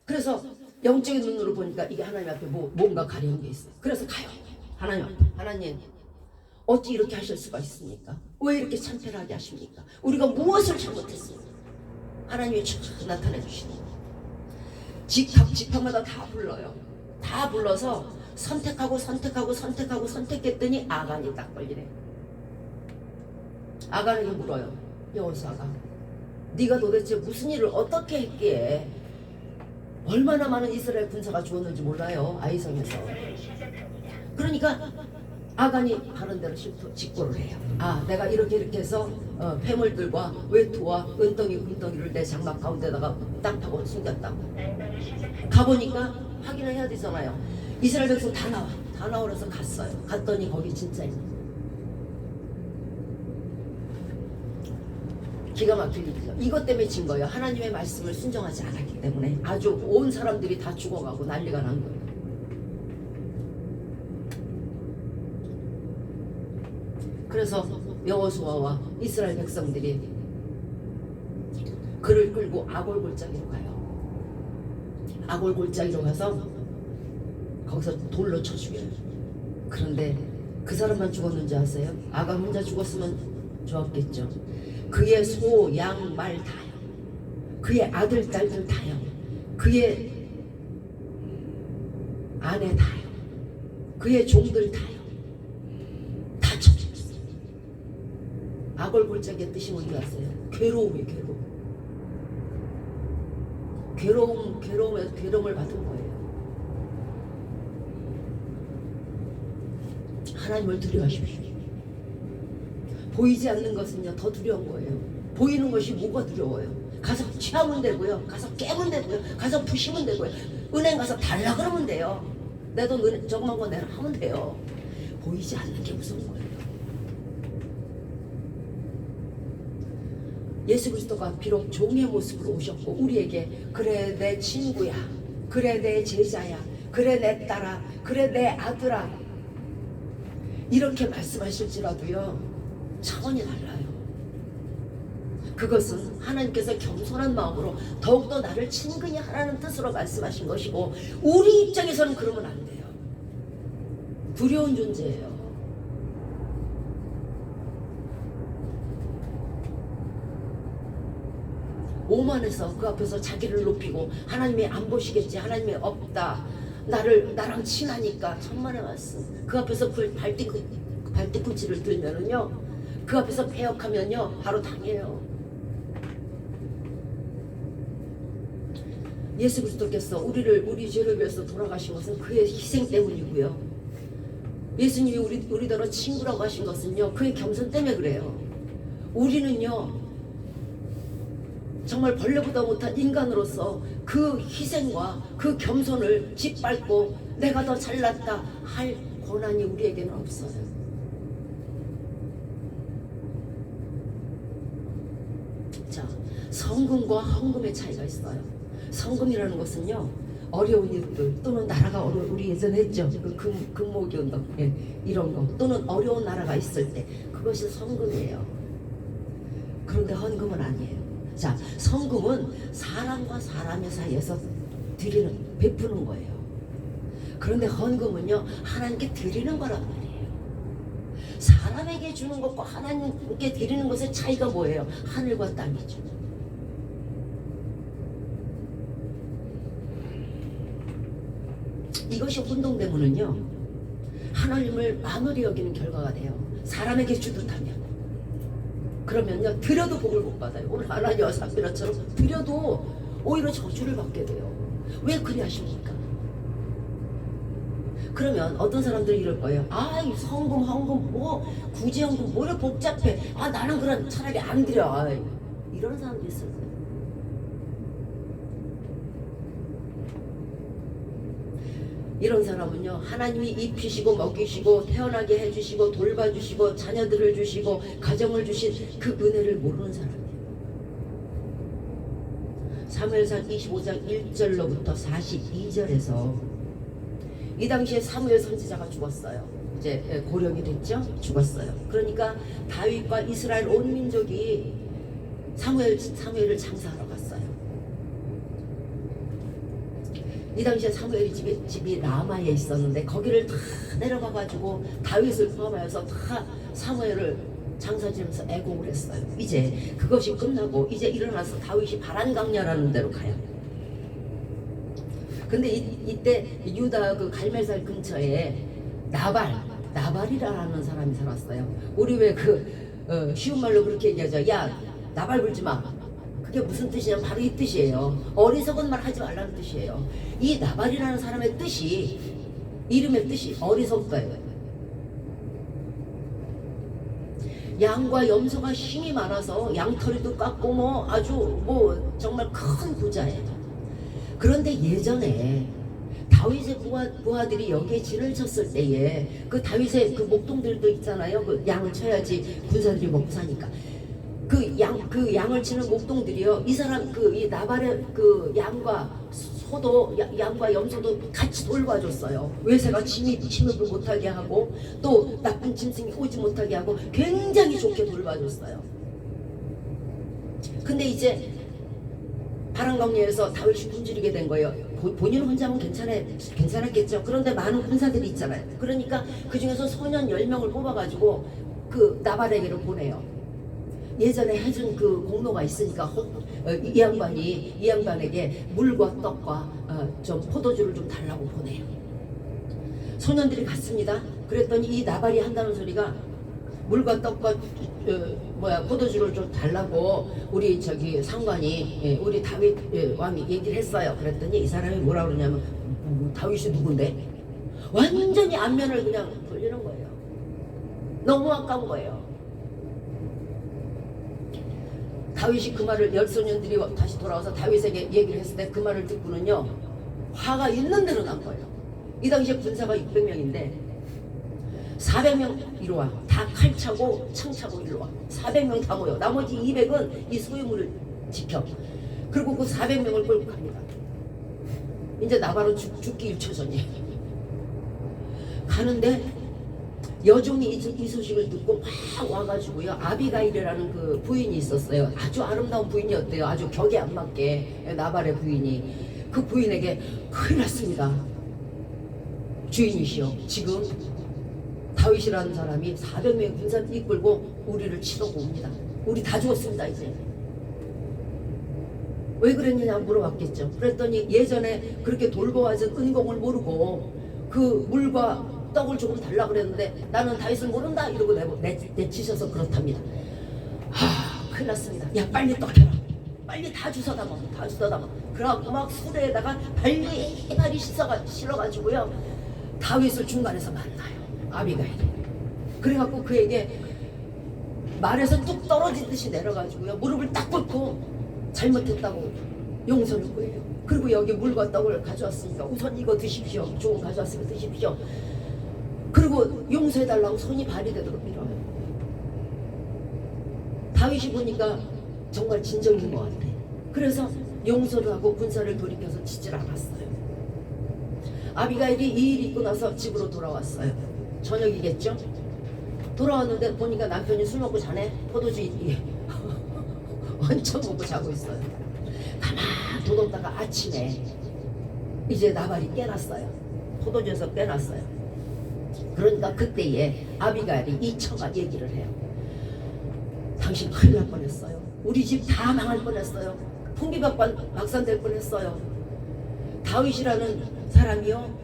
S4: 그래서 영적인 눈으로 보니까 이게 하나님 앞에 뭔가 가려운 게 있어요. 그래서 가요. 하나님 앞에. 하나님 어찌 이렇게 하실 수가 있습니까? 왜 이렇게 참패를 하게 하십니까? 우리가 무엇을 잘못했습니까? 하나님이 쭉 나타내 주시는 거예요. 집합마다 다 불러요. 다 불러서 선택했더니 아간이 딱 걸리네. 아간에게 물어요. 여호수아가 네가 도대체 무슨 일을 어떻게 했기에 얼마나 많은 이스라엘 군사가 죽었는지 몰라요. 아이성에서. 그러니까 아간이 바른 대로 직고를 해요. 내가 이렇게 해서 폐물들과 외투와 은덩이 금덩이를 내 장막 가운데다가 땅 파고 숨겼다. 가보니까 확인을 해야 되잖아요. 이스라엘 백성 다 나오라서 갔어요. 갔더니 거기 진짜 있는 기가 막힐 일이죠. 이것 때문에 진 거예요. 하나님의 말씀을 순종하지 않았기 때문에 아주 온 사람들이 다 죽어가고 난리가 난 거예요. 그래서 여호수아와 이스라엘 백성들이 그를 끌고 아골 골짜기로 가요. 아골 골짜기로 가서 거기서 돌로 쳐 죽여요. 그런데 그 사람만 죽었는지 아세요? 아간 혼자 죽었으면 좋았겠죠. 그의 소, 양, 말 다요. 그의 아들, 딸들 다요. 그의 아내 다요. 그의 종들 다요. 다 쳐 죽였어요. 아골 골짜기의 뜻이 뭔지 아세요? 괴로움이에요. 괴로움을 받은 거예요. 하나님을 두려워하십시오. 보이지 않는 것은요 더 두려운 거예요. 보이는 것이 뭐가 두려워요? 가서 취하면 되고요, 가서 깨면 되고요, 가서 부시면 되고요, 은행 가서 달라 그러면 돼요. 내 돈 조그만 거 내라 하면 돼요. 보이지 않는 게 무서운 거예요. 예수 그리스도가 비록 종의 모습으로 오셨고 우리에게 그래 내 친구야, 그래 내 제자야, 그래 내 딸아, 그래 내 아들아 이렇게 말씀하실지라도요 차원이 달라요. 그것은 하나님께서 겸손한 마음으로 더욱더 나를 친근히 하라는 뜻으로 말씀하신 것이고 우리 입장에서는 그러면 안 돼요. 두려운 존재예요. 오만해서 그 앞에서 자기를 높이고 하나님이 안 보시겠지, 하나님이 없다, 나랑 친하니까 천만의 말씀. 그 앞에서 발뒤꿈치를 들면은요, 그 앞에서 패역하면요 바로 당해요. 예수 그리스도께서 우리 죄를 위해서 돌아가신 것은 그의 희생 때문이고요. 예수님이 우리더러 친구라고 하신 것은요, 그의 겸손 때문에 그래요. 우리는요 정말 벌레보다 못한 인간으로서 그 희생과 그 겸손을 짓밟고 내가 더 잘났다 할 권한이 우리에게는 없어요. 자, 성금과 헌금의 차이가 있어요. 성금이라는 것은요, 어려운 일들 또는 나라가 우리 예전에 했죠. 그 금모기 운동, 예, 이런 거 또는 어려운 나라가 있을 때 그것이 성금이에요. 그런데 헌금은 아니에요. 자, 성금은 사람과 사람의 사이에서 베푸는 거예요. 그런데 헌금은요, 하나님께 드리는 거란 말이에요. 사람에게 주는 것과 하나님께 드리는 것의 차이가 뭐예요? 하늘과 땅이죠. 이것이 혼동되면은요, 하나님을 만홀히 여기는 결과가 돼요. 사람에게 주듯 하면. 그러면요, 드려도 복을 못 받아요. 오늘 아나니와 삽비라처럼 드려도 오히려 저주를 받게 돼요. 왜 그리 하십니까? 그러면 어떤 사람들이 이럴 거예요. 아, 이 성금, 헌금, 뭐 구제헌금 뭐래 복잡해. 아, 나는 그런 차라리 안 드려. 아이, 이런 사람도 있어요. 이런 사람은요, 하나님이 입히시고 먹이시고 태어나게 해주시고 돌봐주시고 자녀들을 주시고 가정을 주신 그 은혜를 모르는 사람이에요. 사무엘상 25장 1절로부터 42절에서 이 당시에 사무엘 선지자가 죽었어요. 이제 고령이 됐죠? 죽었어요. 그러니까 다윗과 이스라엘 온 민족이 사무엘을 장사하러 갔어요. 이 당시에 사무엘이 집이 라마에 있었는데 거기를 다 내려가가지고 다윗을 포함하여서 다 사무엘을 장사지면서 애곡을 했어요. 이제 그것이 끝나고 이제 일어나서 다윗이 바란강야라는 데로 가요. 근데 이때 유다 그 갈멜살 근처에 나발이라는 사람이 살았어요. 우리 왜 쉬운 말로 그렇게 얘기하죠. 야, 나발 불지 마. 그게 무슨 뜻이냐면 바로 이 뜻이에요. 어리석은 말 하지 말라는 뜻이에요. 이 나발이라는 사람의 뜻이, 이름의 뜻이 어리석다예요. 양과 염소가 힘이 많아서 양털이도 깎고 뭐 아주 뭐 정말 큰 부자예요. 그런데 예전에 다윗의 부하들이 여기에 진을 쳤을 때에 그 다윗의 그 목동들도 있잖아요. 그 양을 쳐야지 군사들이 먹고 사니까. 그 양을 치는 목동들이요. 이 사람 이 나발의 그 양과 소도 양과 염소도 같이 돌봐줬어요. 외세가 침입을 못하게 하고 또 나쁜 짐승이 오지 못하게 하고 굉장히 좋게 돌봐줬어요. 근데 이제 바란강야에서 다윗이 굶주리게 된 거예요. 본인 혼자면 괜찮았겠죠. 그런데 많은 군사들이 있잖아요. 그러니까 그 중에서 소년 10명을 뽑아가지고 그 나발에게로 보내요. 예전에 해준 그 공로가 있으니까 이 양반에게 물과 떡과 좀 포도주를 좀 달라고 보내요. 소년들이 갔습니다. 그랬더니 이 나발이 한다는 소리가 물과 떡과 포도주를 좀 달라고 우리 상관이 우리 다윗 왕이 얘기를 했어요. 그랬더니 이 사람이 뭐라 그러냐면 다윗이 누군데? 완전히 안면을 그냥 돌리는 거예요. 너무 아까운 거예요. 다윗이 그 말을 열소년들이 다시 돌아와서 다윗에게 얘기를 했을 때 그 말을 듣고는요, 화가 있는 대로 난 거예요. 이 당시에 군사가 600명인데 400명 이리 와. 다 칼 차고 창 차고 이리 와. 400명 다 모여. 나머지 200은 이 소유물을 지켜. 그리고 그 400명을 끌고 갑니다. 이제 나발은 죽기 1초 전이에요. 가는데 여종이 이 소식을 듣고 막 와가지고요, 아비가일이라는 그 부인이 있었어요. 아주 아름다운 부인이었대요. 아주 격에 안 맞게 나발의 부인이. 그 부인에게 큰일 났습니다. 주인이시여, 지금 다윗이라는 사람이 400명의 군사를 이끌고 우리를 치러고 옵니다. 우리 다 죽었습니다. 이제 왜 그랬느냐 물어봤겠죠. 그랬더니 예전에 그렇게 돌보아준 은공을 모르고 그 물과 떡을 조금 달라 그랬는데 나는 다윗을 모른다 이러고 내치셔서 그렇답니다. 큰일 났습니다. 야, 빨리 떡해라. 빨리 다 주워 담아. 그래갖고 막 수레에다가 발리 씻어가지고요, 다윗을 중간에서 만나요. 아비가일이. 그래갖고 그에게 말에서 뚝 떨어지듯이 내려가지고요 무릎을 딱 꿇고 잘못했다고 용서를 구해요. 그리고 여기 물과 떡을 가져왔으니까 우선 이거 드십시오. 좋은 가져왔으니까 드십시오. 그리고 용서해달라고 손이 발이 되도록 밀어요. 다윗이 보니까 정말 진정인 것 같아. 그래서 용서를 하고 군사를 돌이켜서 치질 않았어요. 아비가일이 이 일 있고 나서 집으로 돌아왔어요. 저녁이겠죠? 돌아왔는데 보니까 남편이 술 먹고 자네 포도주 얹혀 먹고 자고 있어요. 가만 둬뒀다가 아침에 이제 나발이 깨났어요. 포도주에서 깨났어요. 그러니까 그때에 아비가일이 이 처가 얘기를 해요. 당신 큰일 날 뻔했어요. 우리 집 다 망할 뻔했어요. 풍비박산될 뻔했어요. 다윗이라는 사람이요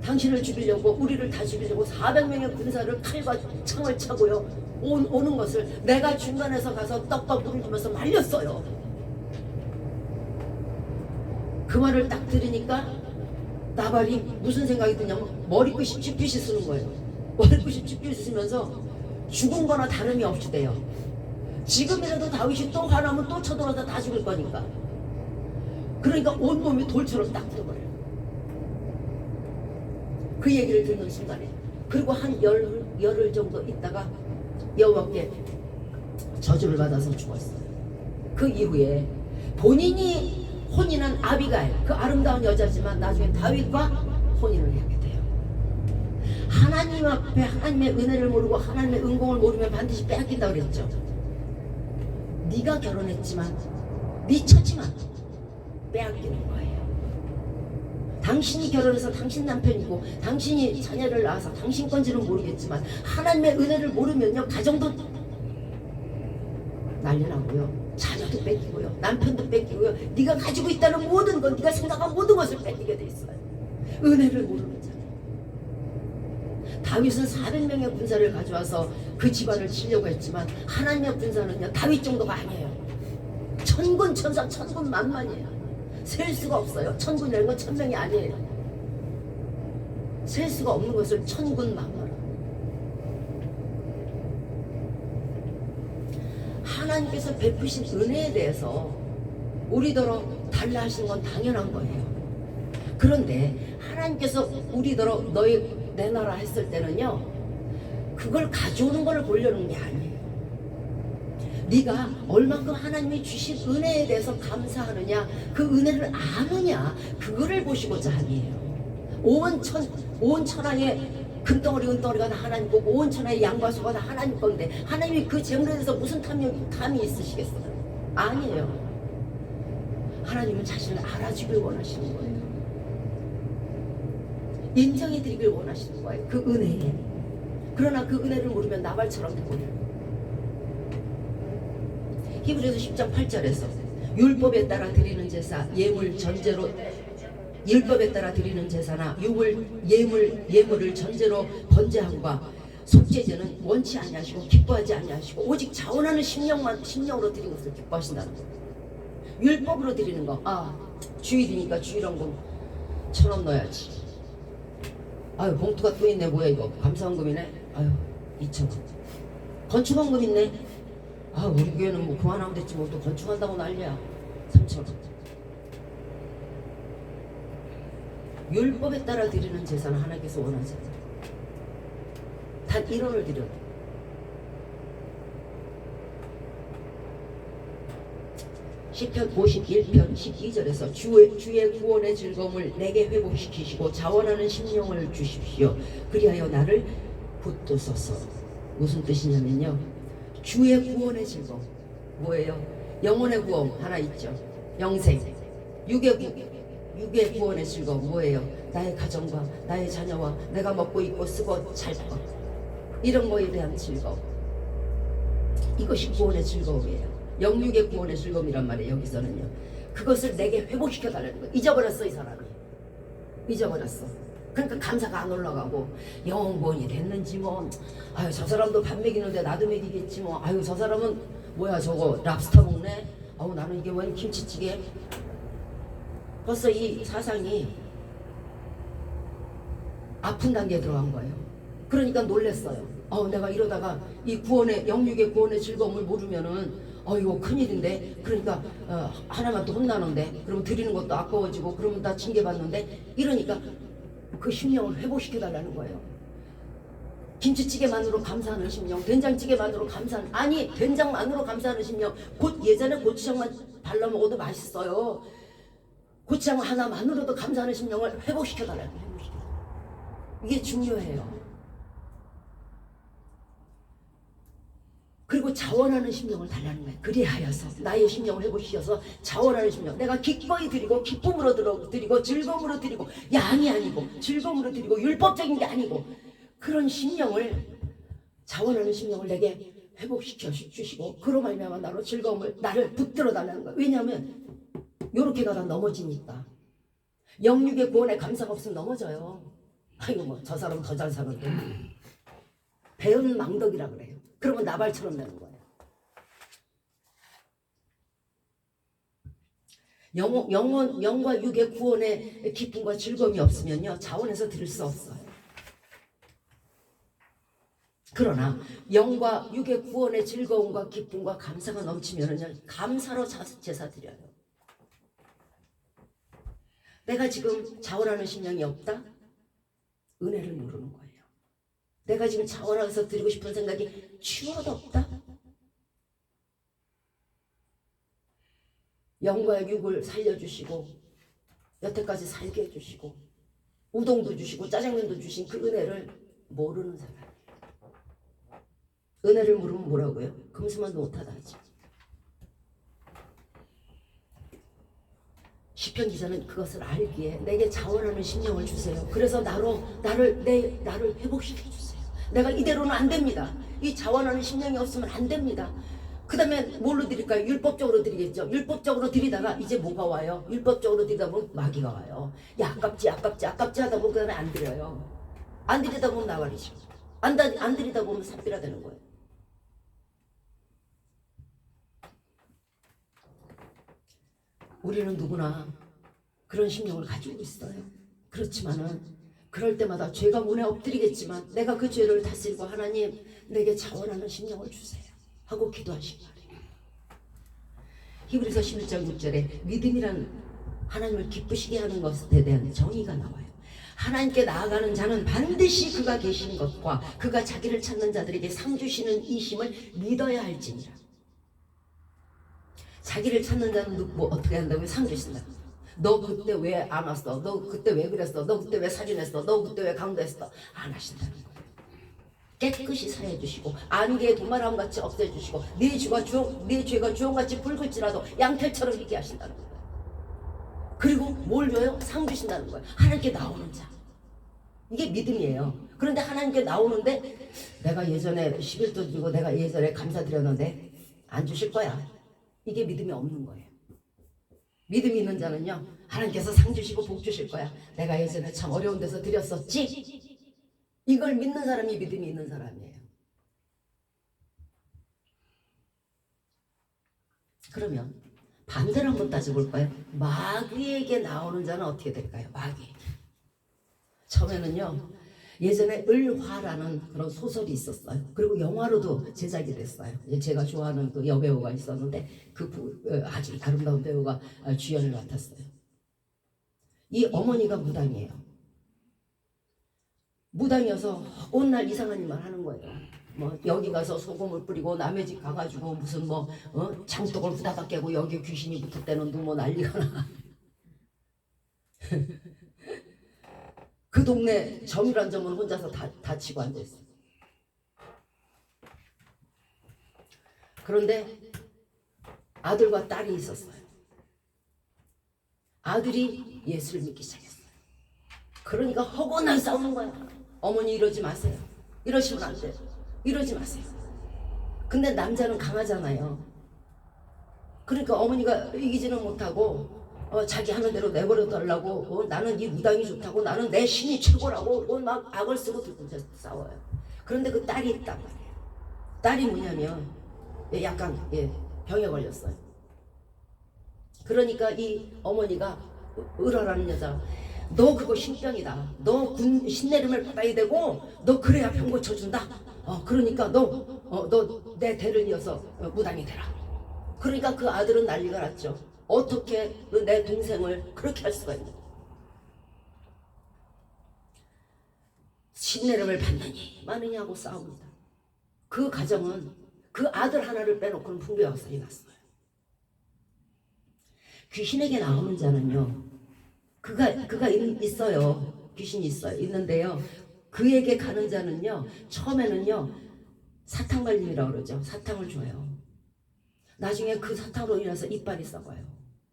S4: 당신을 죽이려고 우리를 다 죽이려고 400명의 군사를 칼과 창을 차고요 오는 것을 내가 중간에서 가서 떡과 물을 주면서 말렸어요. 그 말을 딱 들으니까 나발이 무슨 생각이 드냐면 머리끝이 쥐pit이 쓰는 거예요. 머리끝이 쥐pit이 쓰면서 죽은 거나 다름이 없이 돼요. 지금이라도 다윗이 또 화나면 또 쳐들어서 다 죽을 거니까. 그러니까 온몸이 돌처럼 딱 들어버려요. 그 얘기를 듣는 순간에. 그리고 한 열흘 정도 있다가 여호와께 저주를 받아서 죽었어요. 그 이후에 본인이 혼인한 아비가일, 그 아름다운 여자지만 나중에 다윗과 혼인을 하게 돼요. 하나님 앞에 하나님의 은혜를 모르고 하나님의 은공을 모르면 반드시 빼앗긴다고 그랬죠. 네가 결혼했지만 네 처지만 빼앗기는 거예요. 당신이 결혼해서 당신 남편이고 당신이 자녀를 낳아서 당신 건지는 모르겠지만 하나님의 은혜를 모르면요 가정도 난리 나고요 자녀도 뺏기고요 남편도 뺏기고요 네가 가지고 있다는 모든 것 네가 생각한 모든 것을 뺏기게 돼 있어요. 은혜를 모르는 자녀. 다윗은 400명의 군사를 가져와서 그 집안을 치려고 했지만 하나님의 군사는요 다윗 정도가 아니에요. 천군 천사 천군 만만이에요. 셀 수가 없어요. 천군이라는 건 1000명이 아니에요. 셀 수가 없는 것을 천군 만만. 하나님께서 베푸신 은혜에 대해서 우리더러 달라 하시는 건 당연한 거예요. 그런데 하나님께서 우리더러 너희 내놔라 했을 때는요 그걸 가져오는 걸 보려는 게 아니에요. 네가 얼만큼 하나님이 주신 은혜에 대해서 감사하느냐 그 은혜를 아느냐 그거를 보시고자 하니에요. 온 천하의 금덩어리 은덩어리가 다 하나님 거고 온 천하의 양과 소가 다 하나님 건데 하나님이 그 재물에 대해서 무슨 탐이 있으시겠어요? 아니에요. 하나님은 자신을 알아주길 원하시는 거예요. 인정해드리길 원하시는 거예요. 그 은혜에. 그러나 그 은혜를 모르면 나발처럼 되버려요. 히브리서 10장 8절에서 율법에 따라 드리는 제사 예물 전제로 율법에 따라 드리는 제사나 예물을 전제로 번제함과 속죄제는 원치 아니하시고 기뻐하지 아니하시고 오직 자원하는 심령으로 드리는 것을 기뻐하신다는 거예요. 율법으로 드리는 거 주일이니까 주일원금 1000원 넣어야지. 아유 봉투가 또 있네. 뭐야 이거 감사원금이네. 아유 2000원. 건축원금 있네. 우리 교회는 뭐 그만하면 됐지 뭐 또 건축한다고 난리야. 3000원. 율법에 따라 드리는 제사는 하나님께서 원하지 않아요. 단 1원을 드려도 시편 51편 12절에서 주의 구원의 즐거움을 내게 회복시키시고 자원하는 심령을 주십시오. 그리하여 나를 붙드소서. 무슨 뜻이냐면요 주의 구원의 즐거움 뭐예요? 영혼의 구원 하나 있죠. 영생. 육의 구원의 즐거움 뭐예요? 나의 가정과 나의 자녀와 내가 먹고 입고 쓰고 살 것 이런 거에 대한 즐거움. 이것이 구원의 즐거움이에요. 영육의 구원의 즐거움이란 말이에요. 여기서는요 그것을 내게 회복시켜 달라는 거예요. 잊어버렸어 이 사람이. 잊어버렸어. 그러니까 감사가 안 올라가고 영혼 구원이 됐는지 뭐 저 사람도 밥 먹이는데 나도 먹이겠지 뭐 저 사람은 뭐야 저거 랍스터 먹네. 나는 이게 웬 김치찌개. 벌써 이 사상이 아픈 단계에 들어간 거예요. 그러니까 놀랬어요. 내가 이러다가 이 구원의 영육의 구원의 즐거움을 모르면은 이거 큰일인데. 그러니까 하나만 더 혼나는데, 그러면 드리는 것도 아까워지고, 그러면 다 징계받는데. 이러니까 그 심령을 회복시켜 달라는 거예요. 김치찌개만으로 감사하는 심령, 된장찌개만으로 감사하는, 아니 된장만으로 감사하는 심령. 예전에 고추장만 발라 먹어도 맛있어요. 고추장 하나만으로도 감사하는 심령을 회복시켜 달라는 거예요. 이게 중요해요. 그리고 자원하는 심령을 달라는 거예요. 그리하여서 나의 심령을 회복시켜서 자원하는 심령, 내가 기꺼이 드리고 기쁨으로 드리고 즐거움으로 드리고, 양이 아니고 즐거움으로 드리고 율법적인 게 아니고, 그런 심령을, 자원하는 심령을 내게 회복시켜 주시고, 그로 말미암아 나로 즐거움을, 나를 붙들어 달라는 거예요. 왜냐하면 요렇게 가다 넘어지니까. 영육의 구원에 감사가 없으면 넘어져요. 아이고 뭐 저 사람 더 잘 사는데. 배은 망덕이라 그래요. 그러면 나발처럼 되는 거예요. 영과 육의 구원의 기쁨과 즐거움이 없으면요, 자원해서 드릴 수 없어요. 그러나 영과 육의 구원의 즐거움과 기쁨과 감사가 넘치면은요, 감사로 제사 드려요. 내가 지금 자원하는 심령이 없다? 은혜를 모르는 거예요. 내가 지금 자원해서 드리고 싶은 생각이 추워도 없다? 영과 육을 살려주시고 여태까지 살게 해주시고 우동도 주시고 짜장면도 주신 그 은혜를 모르는 사람이에요. 은혜를 모르면 뭐라고요? 금수만도 못하다 하지. 시편 기자는 그것을 알기에 내게 자원하는 심령을 주세요. 그래서 나를 회복시켜 주세요. 내가 이대로는 안 됩니다. 이 자원하는 심령이 없으면 안 됩니다. 그 다음에 뭘로 드릴까요? 율법적으로 드리겠죠. 율법적으로 드리다가 이제 뭐가 와요? 율법적으로 드리다 보면 마귀가 와요. 야 아깝지 하다 보면 그 다음에 안 드려요. 안 드리다 보면 나발이죠. 안 드리다 보면 삽비라 되는 거예요. 우리는 누구나 그런 심령을 가지고 있어요. 그렇지만은 그럴 때마다 죄가 문에 엎드리겠지만 내가 그 죄를 다스리고 하나님 내게 자원하는 심령을 주세요 하고 기도하시기 바래요. 히브리서 11장 6절에 믿음이란 하나님을 기쁘시게 하는 것에 대한 정의가 나와요. 하나님께 나아가는 자는 반드시 그가 계신 것과 그가 자기를 찾는 자들에게 상 주시는 이심을 믿어야 할지니라. 자기를 찾는 자는 뭐 어떻게 한다고요? 상 주신다. 너 그때 왜 안 왔어? 너 그때 왜 그랬어? 너 그때 왜 사진했어? 너 그때 왜 강도했어? 안 하신다는 거예요. 깨끗이 사해 주시고 안개의 도마람 같이 없애 주시고 네 죄가 주홍같이 붉을지라도 양털처럼 있게 하신다는 거예요. 그리고 뭘 줘요? 상 주신다는 거예요. 하나님께 나오는 자. 이게 믿음이에요. 그런데 하나님께 나오는데 내가 예전에 11도 드리고 내가 예전에 감사드렸는데 안 주실 거야. 이게 믿음이 없는 거예요. 믿음이 있는 자는요, 하나님께서 상 주시고 복 주실 거야. 내가 예전에 참 어려운 데서 드렸었지. 이걸 믿는 사람이 믿음이 있는 사람이에요. 그러면 반대로 한번 따져볼까요? 마귀에게 나오는 자는 어떻게 될까요? 마귀에게. 처음에는요, 예전에 을화라는 그런 소설이 있었어요. 그리고 영화로도 제작이 됐어요. 제가 좋아하는 그 여배우가 있었는데 그 아주 아름다운 배우가 주연을 맡았어요. 이 어머니가 무당이에요. 무당이어서 온날 이상한 일만 하는 거예요. 뭐 여기 가서 소금을 뿌리고 남의 집 가가지고 무슨 장독을 후다닥 깨고 여기 귀신이 붙을 때는 뭐 난리가 나. 그 동네 점이란 점은 혼자서 다 치고 앉아있어요. 그런데 아들과 딸이 있었어요. 아들이 예수를 믿기 시작했어요. 그러니까 허구날 싸우는 거야. 어머니 이러지 마세요. 이러시면 안 돼요. 이러지 마세요. 근데 남자는 강하잖아요. 그러니까 어머니가 이기지는 못하고 자기 하는 대로 내버려 달라고 나는 이 무당이 좋다고 나는 내 신이 최고라고 막 악을 쓰고 들고 싸워요. 그런데 그 딸이 있단 말이에요. 딸이 뭐냐면 약간 병에 걸렸어요. 그러니까 이 어머니가 을화라는 여자 너 그거 신병이다. 너 군 신내림을 받아야 되고 너 그래야 병 고쳐준다. 그러니까 너 내 대를 이어서 무당이 되라. 그러니까 그 아들은 난리가 났죠. 어떻게 내 동생을 그렇게 할 수가 있냐. 신내림을 받느니 마느냐고 싸웁니다. 그 가정은 그 아들 하나를 빼놓고는 풍비박산이 났어요. 귀신에게 나오는 자는요, 그가 있어요. 귀신이 있어요. 있는데요, 그에게 가는 자는요, 처음에는요 사탕 말림이라고 그러죠. 사탕을 줘요. 나중에 그 사탕으로 인해서 이빨이 썩어요.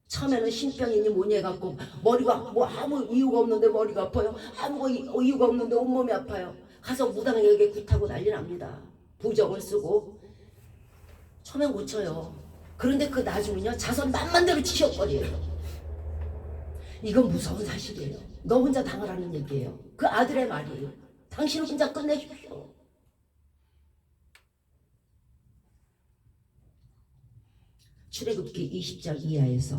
S4: 처음에는 신병이니 뭐니 해갖고 머리가 뭐 아무 이유가 없는데 머리가 아파요. 아무 이유가 없는데 온몸이 아파요. 가서 무당에게 굿하고 난리 납니다. 부적을 쓰고 처음엔 고쳐요. 그런데 그 나중은요 자손 만만대로 치셔버려요. 이건 무서운 사실이에요. 너 혼자 당하라는 얘기예요. 그 아들의 말이에요. 당신은 혼자 끝내십시오. 출애굽기 20장 이하에서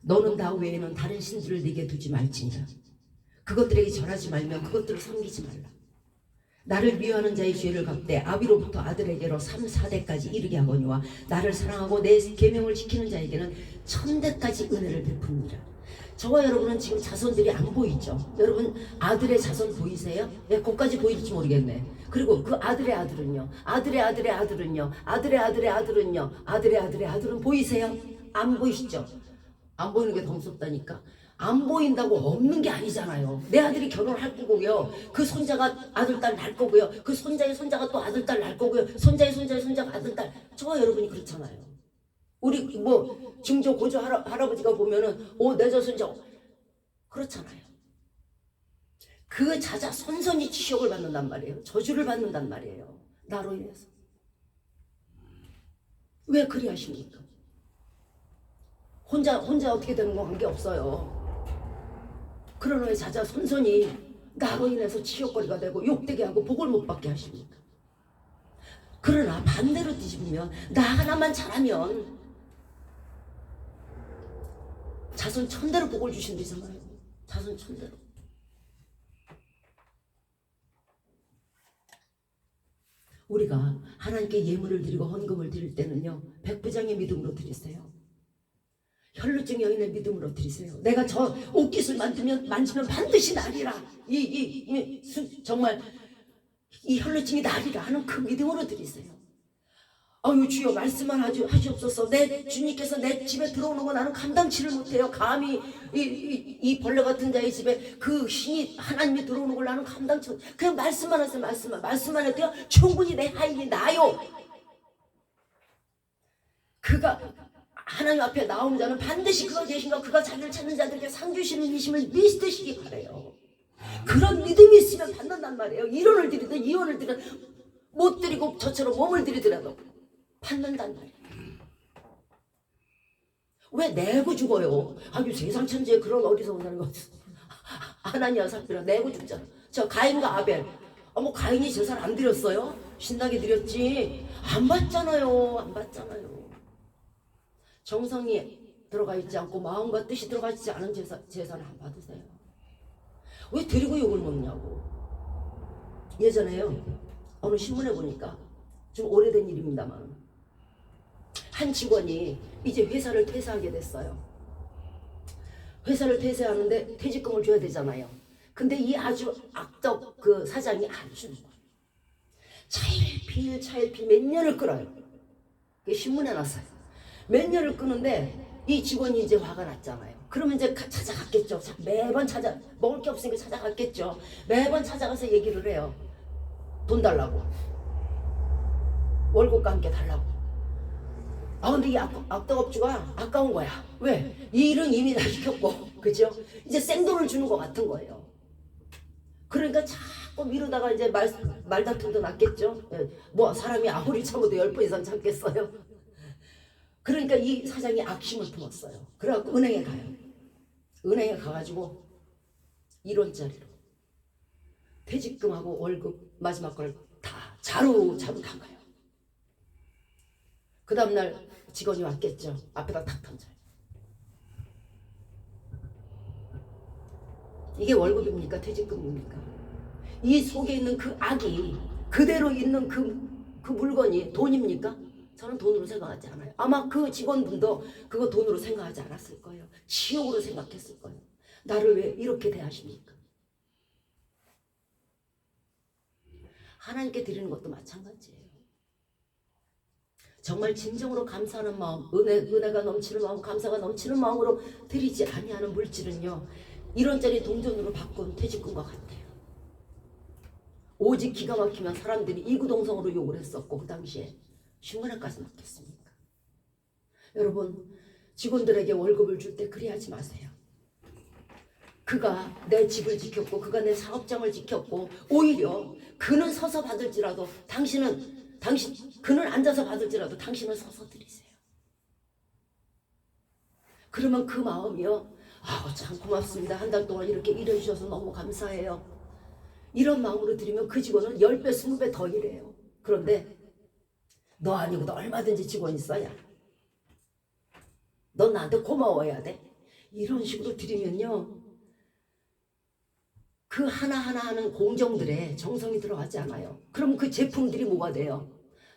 S4: 너는 나 외에는 다른 신들을 네게 두지 말지니라. 그것들에게 절하지 말며 그것들을 섬기지 말라. 나를 미워하는 자의 죄를 갚되 아비로부터 아들에게로 3, 4대까지 이르게 하거니와 나를 사랑하고 내 계명을 지키는 자에게는 1000대까지 은혜를 베푸니라. 저와 여러분은 지금 자손들이 안 보이죠? 여러분 아들의 자손 보이세요? 네, 거기까지 보일지 모르겠네. 그리고 그 아들의 아들은요, 아들의 아들의 아들은요, 아들의 아들의 아들은요, 아들의 아들의 아들은 보이세요? 안 보이시죠? 안 보이는 게 더 무섭다니까. 안 보인다고 없는 게 아니잖아요. 내 아들이 결혼할 거고요, 그 손자가 아들 딸 낳을 거고요, 그 손자의 손자가 또 아들 딸 낳을 거고요, 손자의 손자의 손자가 아들 딸. 저와 여러분이 그렇잖아요. 우리 뭐 증조 고조 할아버지가 보면은 내 자손자 그렇잖아요. 그 자자 선선이 치욕을 받는단 말이에요. 저주를 받는단 말이에요. 나로 인해서. 왜 그리 하십니까? 혼자 어떻게 되는 건 관계없어요. 그러나 왜 자자 선선이 나로 인해서 치욕거리가 되고 욕되게 하고 복을 못 받게 하십니까? 그러나 반대로 뒤집으면 나 하나만 잘하면 자손 1000대로 복을 주신다잖아요. 자손 1000대로. 우리가 하나님께 예물을 드리고 헌금을 드릴 때는요, 백부장의 믿음으로 드리세요. 혈루증 여인의 믿음으로 드리세요. 내가 저 옷깃을 만지면 반드시 나리라. 정말 이 혈루증이 나리라 하는 그 믿음으로 드리세요. 아유 주여 말씀만 하시옵소서. 내 주님께서 내 집에 들어오는 거 나는 감당치를 못해요. 감히 이 벌레 같은 자의 집에 그 신이 하나님이 들어오는 걸 나는 감당치 못해요. 그냥 말씀만 하세요. 말씀만 해도요 충분히 내 하인이 나요. 그가 하나님 앞에 나오는 자는 반드시 그가 계신가, 그가 자기를 찾는 자들에게 상 주시는 이심을 믿으시기 바래요. 그런 믿음이 있으면 받는단 말이에요. 1원을 드리든 2원을 드리든 못 드리고 저처럼 몸을 드리더라도 받는단 말이에요. 왜 내고 죽어요? 아유 세상 천지에 그런 어리석은 사람이 어딨어. 하나니아 삽비라 내고 죽잖아. 저 가인과 아벨, 뭐 가인이 제사를 안 드렸어요? 신나게 드렸지. 안 받잖아요. 안 받잖아요. 정성이 들어가 있지 않고 마음과 뜻이 들어가 있지 않은 제사는 안 받으세요. 왜 드리고 욕을 먹냐고. 예전에요 어느 신문에 보니까 좀 오래된 일입니다만 한 직원이 이제 회사를 퇴사하게 됐어요. 회사를 퇴사하는데 퇴직금을 줘야 되잖아요. 근데 이 아주 악덕 그 사장이 아주 차일피 몇 년을 끌어요. 그게 신문에 났어요. 몇 년을 끄는데 이 직원이 이제 화가 났잖아요. 그러면 이제 찾아갔겠죠. 매번 먹을 게 없으니까 찾아갔겠죠. 매번 찾아가서 얘기를 해요. 돈 달라고. 월급과 함께 달라고. 근데 이 악덕업주가 아까운 거야. 왜? 이 일은 이미 다 시켰고, 그죠? 이제 생돈을 주는 것 같은 거예요. 그러니까 자꾸 미루다가 이제 말다툼도 났겠죠. 뭐 사람이 아무리 참아도 10번 이상 참겠어요. 그러니까 이 사장이 악심을 품었어요. 그래갖고 은행에 가요. 은행에 가가지고 1원짜리로 퇴직금하고 월급 마지막 걸 다 자루자루 간 거예요. 그 다음날 직원이 왔겠죠. 앞에다 탁 던져요. 이게 월급입니까? 퇴직금입니까? 이 속에 있는 그 악이 그대로 있는 그 물건이 돈입니까? 저는 돈으로 생각하지 않아요. 아마 그 직원분도 그거 돈으로 생각하지 않았을 거예요. 지옥으로 생각했을 거예요. 나를 왜 이렇게 대하십니까? 하나님께 드리는 것도 마찬가지예요. 정말 진정으로 감사하는 마음, 은혜가 넘치는 마음, 감사가 넘치는 마음으로 드리지 아니하는 물질은요, 1원짜리 동전으로 바꾼 퇴직금과 같아요. 오직 기가 막히면 사람들이 이구동성으로 욕을 했었고 그 당시에 흉문에까지 맡겼습니까? 여러분, 직원들에게 월급을 줄 때 그리하지 마세요. 그가 내 집을 지켰고 그가 내 사업장을 지켰고 오히려 그는 서서 받을지라도 그는 앉아서 받을지라도 당신은 서서 드리세요. 그러면 그 마음이요, 참 고맙습니다. 한 달 동안 이렇게 일해 주셔서 너무 감사해요. 이런 마음으로 드리면 그 직원은 10배, 20배 더 일해요. 그런데 너 아니고도 얼마든지 직원이 있어야. 넌 나한테 고마워해야 돼. 이런 식으로 드리면요, 그 하나하나 하는 공정들에 정성이 들어가지 않아요. 그럼 그 제품들이 뭐가 돼요?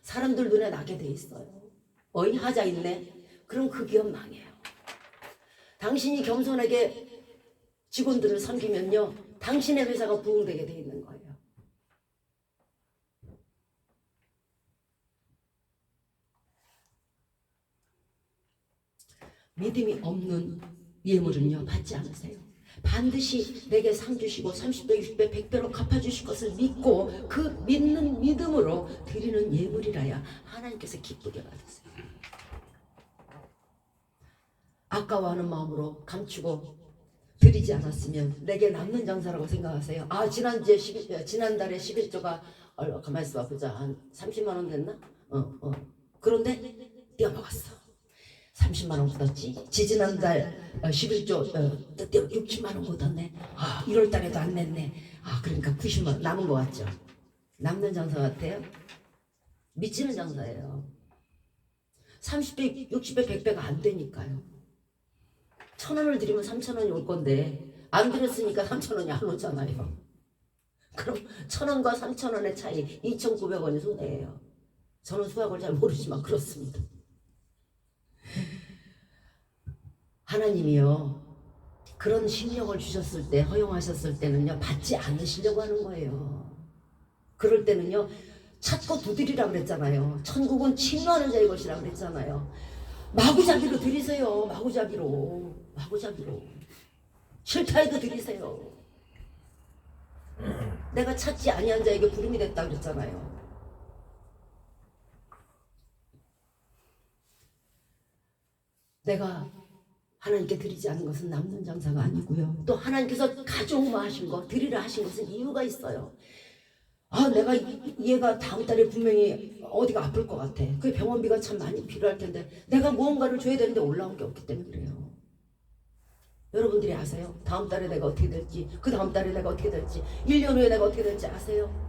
S4: 사람들 눈에 나게 돼 있어요. 어이 하자 있네. 그럼 그 기업 망해요. 당신이 겸손하게 직원들을 섬기면요, 당신의 회사가 부흥되게 돼 있는 거예요. 믿음이 없는 예물은요, 받지 않으세요. 반드시 내게 상 주시고 30배, 60배, 100배로 갚아주실 것을 믿고 그 믿는 믿음으로 드리는 예물이라야 하나님께서 기쁘게 받으세요. 아까워하는 마음으로 감추고 드리지 않았으면 내게 남는 장사라고 생각하세요. 지난달에 11조가 가만히 있어 보자. 한 30만 원 됐나? 그런데 떼어먹었어. 30만 원 굳었지. 지지난달 11조 60만 원 굳었네. 1월 달에도 안 냈네. 그러니까 90만 원 남은 것 같죠? 남는 장사 같아요? 미치는 장사예요. 30배, 60배, 100배가 안 되니까요. 1,000원을 드리면 3,000원이 올 건데 안 드렸으니까 3,000원이 안 오잖아요. 그럼 1,000원과 3,000원의 차이 2,900원이 손해예요. 저는 수학을 잘 모르지만 그렇습니다. 하나님이요, 그런 심령을 주셨을 때, 허용하셨을 때는요, 받지 않으시려고 하는 거예요. 그럴 때는요, 찾고 두드리라고 그랬잖아요. 천국은 침노하는 자의 것이라고 그랬잖아요. 마구잡이로 드리세요. 마구잡이로. 싫다 해도 드리세요. 내가 찾지 아니한 자에게 부름이 됐다 그랬잖아요. 내가 하나님께 드리지 않은 것은 남는 장사가 아니고요. 또 하나님께서 가져오마 하신 거, 드리라 하신 것은 이유가 있어요. 내가 얘가 다음 달에 분명히 어디가 아플 것 같아. 그 병원비가 참 많이 필요할 텐데 내가 무언가를 줘야 되는데 올라온 게 없기 때문에 그래요. 여러분들이 아세요? 다음 달에 내가 어떻게 될지, 그 다음 달에 내가 어떻게 될지, 1년 후에 내가 어떻게 될지 아세요?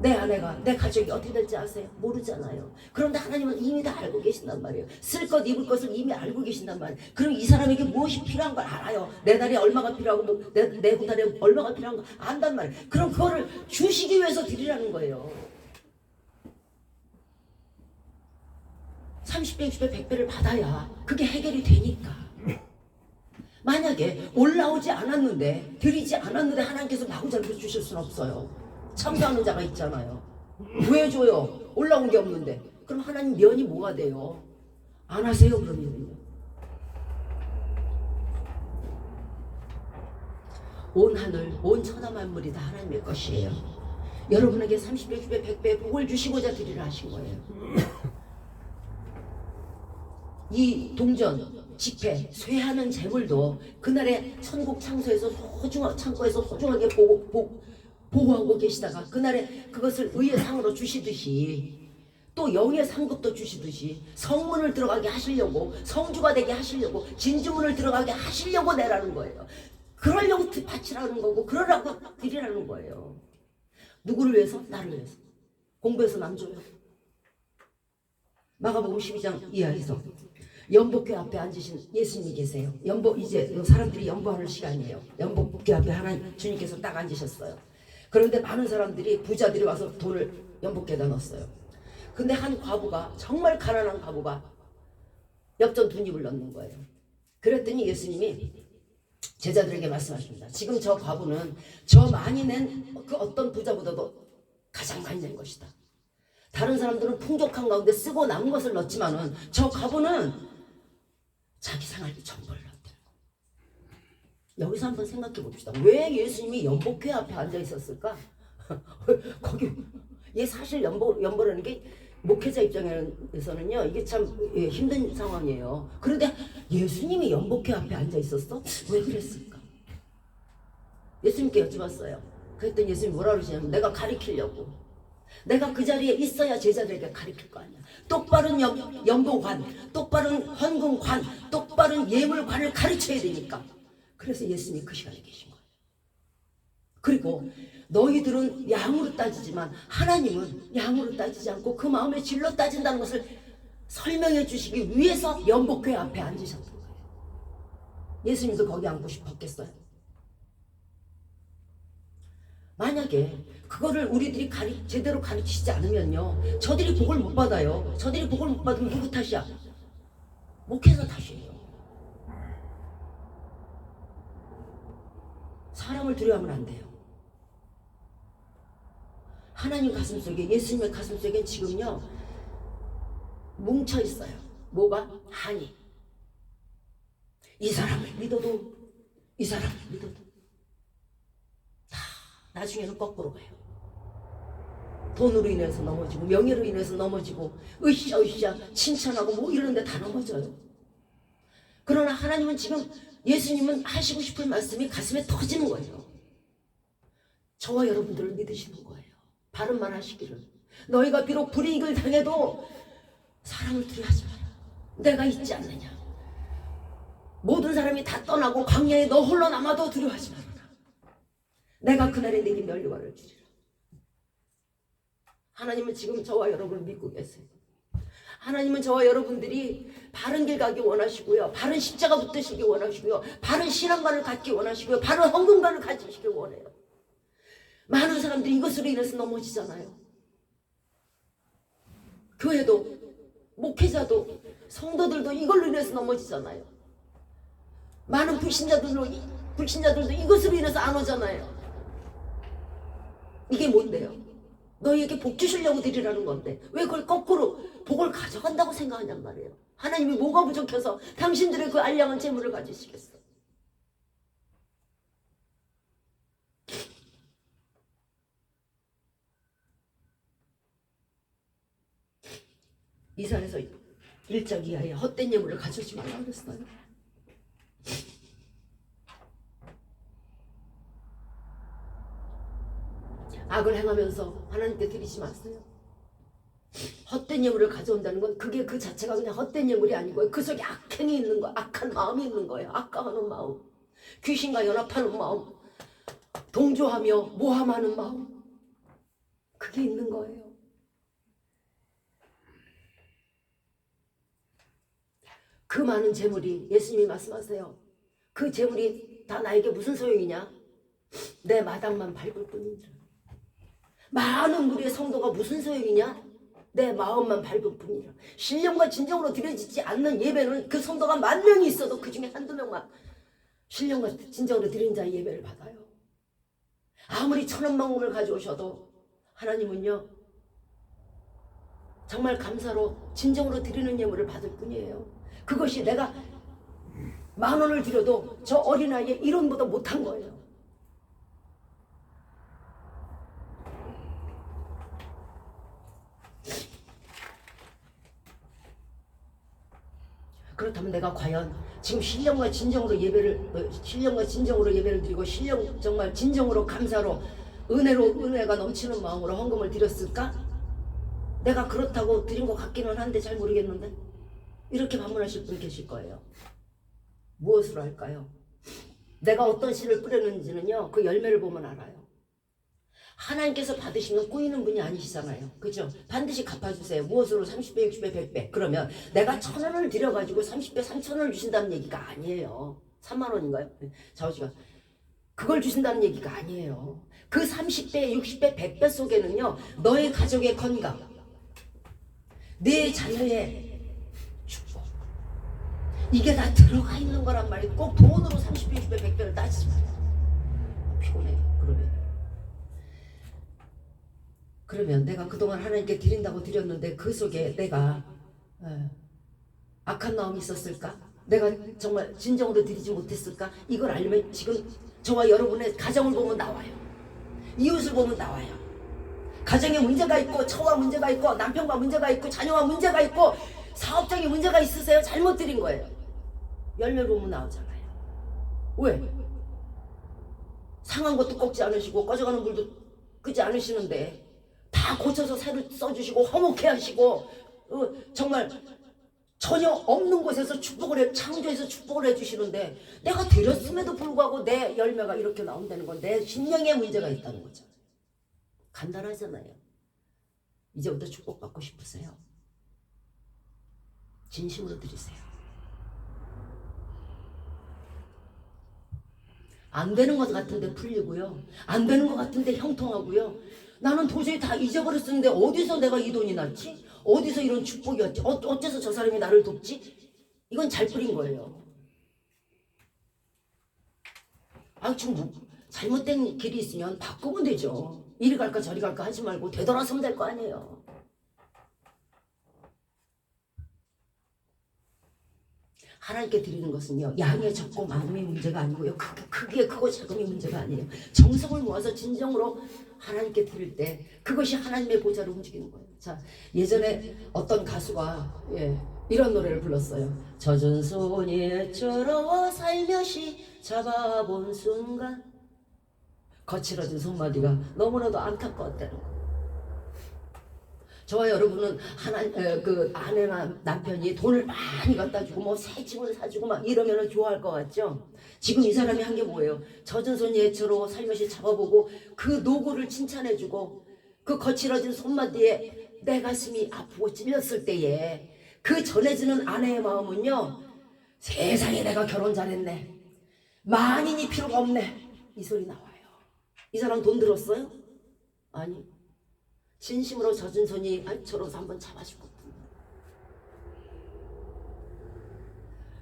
S4: 내 아내가, 내 가족이 어떻게 될지 아세요? 모르잖아요. 그런데 하나님은 이미 다 알고 계신단 말이에요. 쓸 것, 입을 것을 이미 알고 계신단 말이에요. 그럼 이 사람에게 무엇이 필요한 걸 알아요. 내 달에 얼마가 필요하고 내 달에 얼마가 필요한 거 안단 말이에요. 그럼 그거를 주시기 위해서 드리라는 거예요. 30배, 60배, 100배를 받아야 그게 해결이 되니까. 만약에 올라오지 않았는데, 드리지 않았는데 하나님께서 마구잡이로 주실 수는 없어요. 참사하는 자가 있잖아요. 왜 줘요? 올라온 게 없는데. 그럼 하나님 면이 뭐가 돼요? 안 하세요 그러면요. 온 하늘, 온 천하 만물이 다 하나님의 것이에요. 여러분에게 30배, 60배, 100배 복을 주시고자 드리라 하신 거예요. 이 동전, 지폐, 쇠하는 재물도 그날에 천국 창소에서 창고에서 소중하게 보호하고 계시다가 그날에 그것을 의의 상으로 주시듯이 또 영의 상급도 주시듯이 성문을 들어가게 하시려고, 성주가 되게 하시려고, 진주문을 들어가게 하시려고 내라는 거예요. 그러려고 바치라는 거고 그러라고 드리라는 거예요. 누구를 위해서? 나를 위해서. 공부해서 남 줘요. 마가복음 12장 이하에서 연복교 앞에 앉으신 예수님이 계세요. 이제 사람들이 연보하는 시간이에요. 연복교 앞에 하나님 주님께서 딱 앉으셨어요. 그런데 많은 사람들이 부자들이 와서 돈을 연복교에다 넣었어요. 근데 한 과부가, 정말 가난한 과부가 엽전 두 입을 넣는 거예요. 그랬더니 예수님이 제자들에게 말씀하십니다. 지금 저 과부는 저 많이 낸 그 어떤 부자보다도 가장 많이 낸 것이다. 다른 사람들은 풍족한 가운데 쓰고 남은 것을 넣었지만은 저 과부는 자기 생활비 전부를 넣었다. 여기서 한번 생각해 봅시다. 왜 예수님이 연복회 앞에 앉아 있었을까? 거기 사실 연보라는 게 목회자 입장에서는요, 이게 참 힘든 상황이에요. 그런데 예수님이 연복회 앞에 앉아 있었어? 왜 그랬을까? 예수님께 여쭤봤어요. 그랬더니 예수님이 뭐라 그러시냐면, 내가 가리키려고. 내가 그 자리에 있어야 제자들에게 가리킬 거 아니야. 똑바른 연보관, 똑바른 헌금관, 똑바른 예물관을 가르쳐야 되니까. 그래서 예수님이 그 시간에 계신 거예요. 그리고 너희들은 양으로 따지지만 하나님은 양으로 따지지 않고 그 마음의 질로 따진다는 것을 설명해 주시기 위해서 연복회 앞에 앉으셨던 거예요. 예수님도 거기 앉고 싶었겠어요? 만약에 그거를 우리들이 제대로 가르치지 않으면요, 저들이 복을 못 받아요. 저들이 복을 못 받으면 누구 탓이야? 목회자 탓이에요. 사람을 두려워하면 안 돼요. 하나님 가슴속에, 예수님의 가슴속에 지금요 뭉쳐 있어요. 뭐가? 한이. 이 사람을 믿어도, 이 사람을 믿어도 다 나중에는 거꾸로 가요. 돈으로 인해서 넘어지고, 명예로 인해서 넘어지고, 으쌰 칭찬하고 뭐 이러는데 다 넘어져요. 그러나 하나님은 지금, 예수님은 하시고 싶은 말씀이 가슴에 터지는 거예요. 저와 여러분들을 믿으시는 거예요. 바른 말 하시기를. 너희가 비록 불이익을 당해도 사람을 두려워하지 마라. 내가 있지 않느냐. 모든 사람이 다 떠나고 광야에 너 홀로 남아도 두려워하지 말아라. 내가 그날에 내게 면류관을 주리라. 하나님은 지금 저와 여러분을 믿고 계세요. 하나님은 저와 여러분들이 바른 길 가기 원하시고요, 바른 십자가 붙드시기 원하시고요, 바른 신앙관을 갖기 원하시고요, 바른 헌금관을 가지시기 원해요. 많은 사람들이 이것으로 인해서 넘어지잖아요. 교회도, 목회자도, 성도들도 이걸로 인해서 넘어지잖아요. 많은 불신자들도 이것으로 인해서 안 오잖아요. 이게 뭔데요? 너희에게 복 주시려고 드리라는 건데 왜 그걸 거꾸로 복을 가져간다고 생각하냔 말이에요. 하나님이 뭐가 부족해서 당신들의 그 알량한 재물을 가지시겠어? 이산에서 일자기하에 헛된 예물을 가져오지 말라고 그랬어요. 악을 행하면서 하나님께 드리지 마세요. 헛된 예물을 가져온다는 건 그게 그 자체가 그냥 헛된 예물이 아니고요. 그 속에 악행이 있는 거예요. 악한 마음이 있는 거예요. 악감하는 마음, 귀신과 연합하는 마음, 동조하며 모함하는 마음, 그게 있는 거예요. 그 많은 재물이, 예수님이 말씀하세요. 그 재물이 다 나에게 무슨 소용이냐? 내 마당만 밟을 뿐이니라. 많은 무리의 성도가 무슨 소용이냐? 내 마음만 밟을 뿐이라. 신령과 진정으로 드려지지 않는 예배는 그 성도가 10,000명이 있어도 그 중에 한두 명만 신령과 진정으로 드린 자의 예배를 받아요. 아무리 10,000,000,000원을 가져오셔도 하나님은요, 정말 감사로 진정으로 드리는 예물을 받을 뿐이에요. 그것이 내가 10,000원을 드려도 저 어린아이의 이론보다 못한 거예요. 그렇다면 내가 과연 지금 신령과 진정으로 예배를 드리고 정말 진정으로 감사로 은혜가 넘치는 마음으로 헌금을 드렸을까? 내가 그렇다고 드린 것 같기는 한데 잘 모르겠는데 이렇게 반문하실 분 계실 거예요. 무엇으로 할까요? 내가 어떤 씨를 뿌렸는지는요, 그 열매를 보면 알아요. 하나님께서 받으시면 꼬이는 분이 아니시잖아요. 그죠? 반드시 갚아주세요. 무엇으로? 30배, 60배, 100배. 그러면 내가 1,000원을 들여가지고 30배, 3,000원을 주신다는 얘기가 아니에요. 3만 원인가요? 자우지가. 그걸 주신다는 얘기가 아니에요. 그 30배, 60배, 100배 속에는요, 너의 가족의 건강, 내 자녀의 축복, 이게 다 들어가 있는 거란 말이에요. 꼭 돈으로 30배, 60배, 100배를 따지지 마요. 피곤해. 그러면 내가 그동안 하나님께 드린다고 드렸는데 그 속에 내가 악한 마음이 있었을까? 내가 정말 진정으로 드리지 못했을까? 이걸 알면 지금 저와 여러분의 가정을 보면 나와요. 이웃을 보면 나와요. 가정에 문제가 있고, 처와 문제가 있고, 남편과 문제가 있고, 자녀와 문제가 있고, 사업적인 문제가 있으세요? 잘못 드린 거예요. 열매를 보면 나오잖아요. 왜? 상한 것도 꺾지 않으시고 꺼져가는 불도 끄지 않으시는데 다 고쳐서 새로 써주시고 허목해 하시고 정말 전혀 없는 곳에서 축복을 해, 창조해서 축복을 해주시는데 내가 드렸음에도 불구하고 내 열매가 이렇게 나온다는 건 내 심령에 문제가 있다는 거죠. 간단하잖아요. 이제부터 축복받고 싶으세요? 진심으로 드리세요. 안 되는 것 같은데 풀리고요. 안 되는 것 같은데 형통하고요. 나는 도저히 다 잊어버렸었는데 어디서 내가 이 돈이 났지? 어디서 이런 축복이 왔지? 어째서 저 사람이 나를 돕지? 이건 잘 뿌린 거예요. 지금 잘못된 길이 있으면 바꾸면 되죠. 이리 갈까 저리 갈까 하지 말고 되돌아서면 될 거 아니에요. 하나님께 드리는 것은요, 양의 적고 많음이 문제가 아니고요, 크기에 크고 작음이 문제가 아니에요. 정성을 모아서 진정으로 하나님께 드릴 때 그것이 하나님의 보좌를 움직이는 거예요. 자, 예전에 어떤 가수가 이런 노래를 불렀어요. 젖은 손이 애처로워 살며시 잡아본 순간, 거칠어진 손마디가 너무나도 안타까웠다는 거예요. 저와 여러분은 그 아내나 남편이 돈을 많이 갖다 주고 뭐 새 집을 사주고 막 이러면 좋아할 것 같죠? 지금 이 사람이 한 게 뭐예요? 젖은 손이 애처로워 살며시 잡아보고 그 노고를 칭찬해주고 그 거칠어진 손마디에 내 가슴이 아프고 찔렸을 때에 그 전해지는 아내의 마음은요, 세상에 내가 결혼 잘했네, 만인이 필요가 없네, 이 소리 나와요. 이 사람 돈 들었어요? 아니, 진심으로 젖은 손이 애처로워서 한번 잡아주거든요.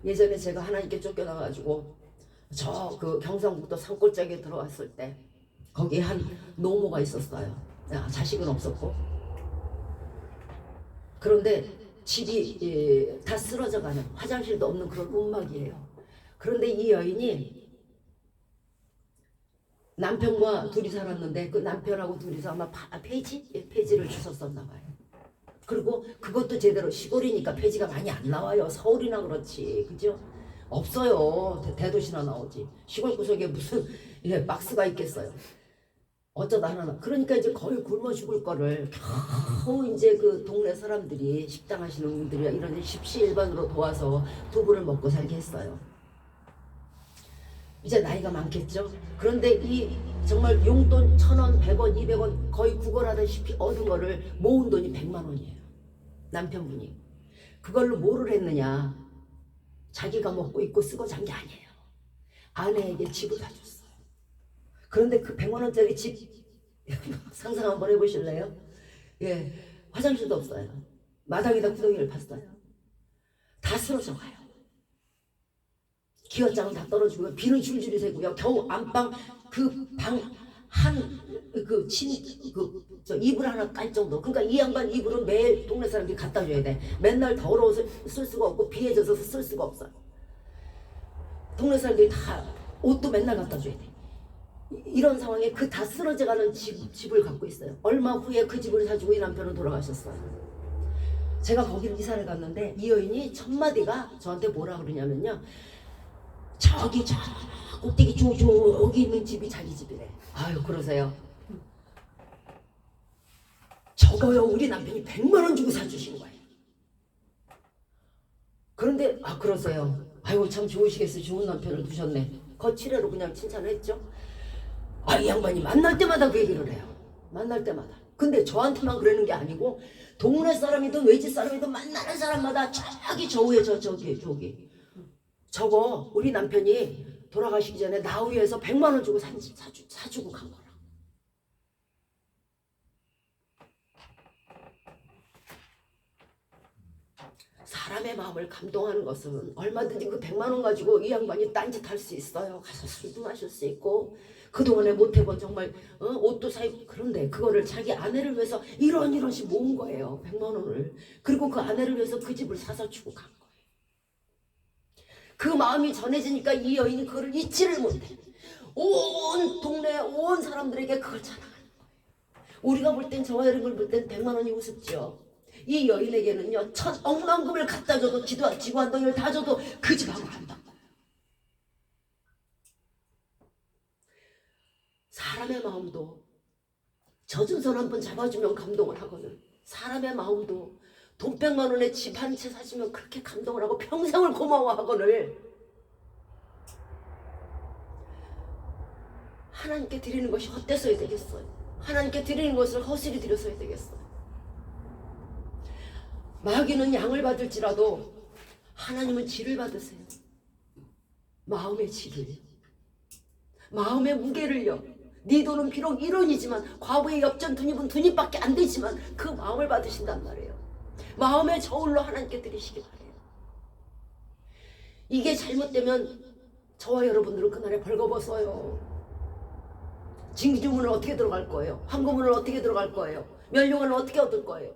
S4: 예전에 제가 하나님께 쫓겨나가지고 저 그 경상북도 산골짜기에 들어왔을 때 거기에 한 노모가 있었어요. 자식은 없었고. 그런데 집이 다 쓰러져가는, 화장실도 없는 그런 움막이에요. 그런데 이 여인이 남편과 둘이 살았는데 그 남편하고 둘이서 아마 폐지를 주셨었나 봐요. 그리고 그것도 제대로 시골이니까 폐지가 많이 안 나와요. 서울이나 그렇지, 그죠? 없어요. 대도시나 나오지. 시골 구석에 무슨 박스가 있겠어요. 어쩌다 하나. 그러니까 이제 거의 굶어 죽을 거를 겨우 이제 그 동네 사람들이, 식당 하시는 분들이 이런 십시일반으로 도와서 두부를 먹고 살게 했어요. 이제 나이가 많겠죠. 그런데 이 정말 용돈 1,000원, 100원, 200원 거의 구걸하다시피 얻은 거를 모은 돈이 100만 원이에요. 남편분이. 그걸로 뭐를 했느냐. 자기가 먹고 입고 쓰고 잔 게 아니에요. 아내에게 집을 다 줬어요. 그런데 그 100만 원짜리 집 상상 한번 해보실래요? 화장실도 없어요. 마당에다 구덩이를 팠어요. 다 쓰러져 가요. 기어장은 다 떨어지고요. 비는 줄줄이 새고요. 겨우 안방 그 방 저 이불 하나 깔 정도. 그러니까 이 양반 이불은 매일 동네 사람들이 갖다 줘야 돼. 맨날 더러워서 쓸 수가 없고 비에 젖어서 쓸 수가 없어요. 동네 사람들이 다 옷도 맨날 갖다 줘야 돼. 이런 상황에 그 다 쓰러져가는 집을 갖고 있어요. 얼마 후에 그 집을 사주고 이 남편은 돌아가셨어요. 제가 거기를 이사를 갔는데 이 여인이 첫 마디가 저한테 뭐라 그러냐면요, 저기 저 꼭대기 저기 있는 집이 자기 집이래. 아유, 그러세요. 저거요, 우리 남편이 100만 원 주고 사주신 거예요. 그런데 그러세요. 아이고, 참 좋으시겠어요. 좋은 남편을 두셨네. 거칠애로 그냥 칭찬을 했죠. 이 양반이 만날 때마다 그 얘기를 해요. 만날 때마다. 근데 저한테만 그러는 게 아니고 동네 사람이든 외지 사람이든 만나는 사람마다 저기 저 위에 저기 저거 우리 남편이 돌아가시기 전에 나우에서 100만 원 주고 사주고 간 거라. 사람의 마음을 감동하는 것은 얼마든지 그 100만 원 가지고 이 양반이 딴짓할 수 있어요. 가서 술도 마실 수 있고 그동안에 못해본 정말 옷도 사입고. 그런데 그거를 자기 아내를 위해서 이런씩 모은 거예요. 100만 원을. 그리고 그 아내를 위해서 그 집을 사서 주고 간 거예요. 그 마음이 전해지니까 이 여인이 그거를 잊지를 못해. 온 동네 온 사람들에게 그걸 자랑하는 거예요. 우리가 볼 땐 저와 여러분을 볼 땐 100만 원이 우습죠. 이 여인에게는요 1,000억만 금을 갖다 줘도 지구 한 덩이를 다 줘도 그 집하고 한다. 사람의 마음도 젖은 손 한 번 잡아주면 감동을 하거든. 사람의 마음도 돈 100만 원에 집 한 채 사주면 그렇게 감동을 하고 평생을 고마워하거늘. 하나님께 드리는 것이 헛되어야 되겠어요. 하나님께 드리는 것을 허술히 드려서야 되겠어요. 마귀는 양을 받을지라도 하나님은 질을 받으세요. 마음의 질을, 마음의 무게를요. 네 돈은 비록 1원이지만 과부의 엽전 두입은 두입밖에 안 되지만 그 마음을 받으신단 말이에요. 마음의 저울로 하나님께 드리시기 바래요. 이게 잘못되면 저와 여러분들은 그날에 벌거벗어요. 징조문은 어떻게 들어갈 거예요? 황금문은 어떻게 들어갈 거예요? 멸류관은 어떻게 얻을 거예요?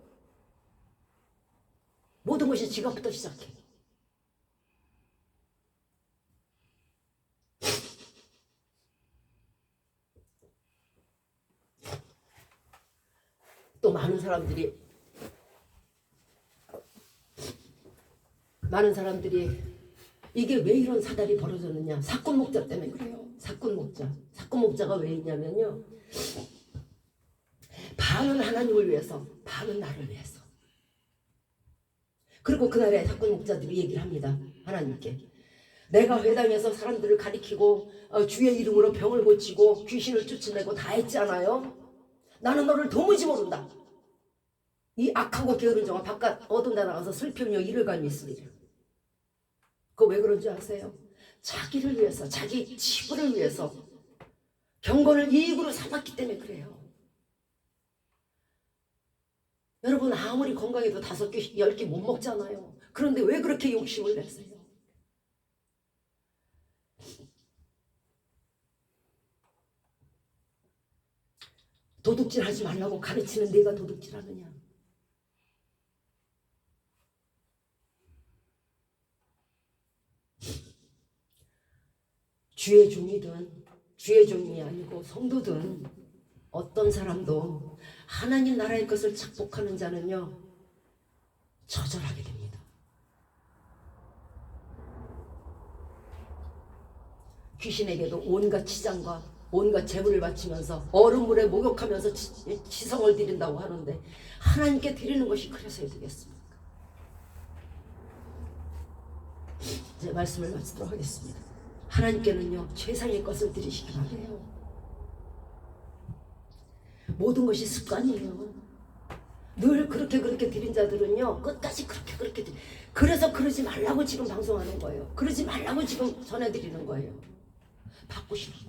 S4: 모든 것이 지갑부터 시작해. 또 많은 사람들이 이게 왜 이런 사달이 벌어졌느냐? 사건 목자 때문에 그래요. 사건 목자가 왜 있냐면요, 반은 하나님을 위해서, 반은 나를 위해서. 그리고 그날에 사건 목자들이 얘기를 합니다. 하나님께, 내가 회당에서 사람들을 가리키고 주의 이름으로 병을 고치고 귀신을 쫓아내고 다 했잖아요. 나는 너를 도무지 모른다. 이 악하고 게으른 자가 바깥 어두운 데 나가서 슬픔이요 이를 감이 있으리라. 그거 왜 그런 줄 아세요? 자기를 위해서, 자기 치부를 위해서 경건을 이익으로 삼았기 때문에 그래요. 여러분 아무리 건강해도 5끼 10끼 못 먹잖아요. 그런데 왜 그렇게 욕심을 내세요? 도둑질하지 말라고 가르치는 네가 도둑질하느냐? 주의 종이든 주의 종이 아니고 성도든 어떤 사람도 하나님 나라의 것을 착복하는 자는요 처절하게 됩니다. 귀신에게도 온갖 치장과 온갖 제물을 바치면서 얼음물에 목욕하면서 지성을 드린다고 하는데 하나님께 드리는 것이 그래서야 되겠습니까? 이제 말씀을 마치도록 하겠습니다. 하나님께는요 최상의 것을 드리시기 바래요. 모든 것이 습관이에요. 늘 그렇게 드린 자들은요 끝까지 그렇게 그래서 그러지 말라고 지금 방송하는 거예요. 그러지 말라고 지금 전해드리는 거예요. 바꾸시라고.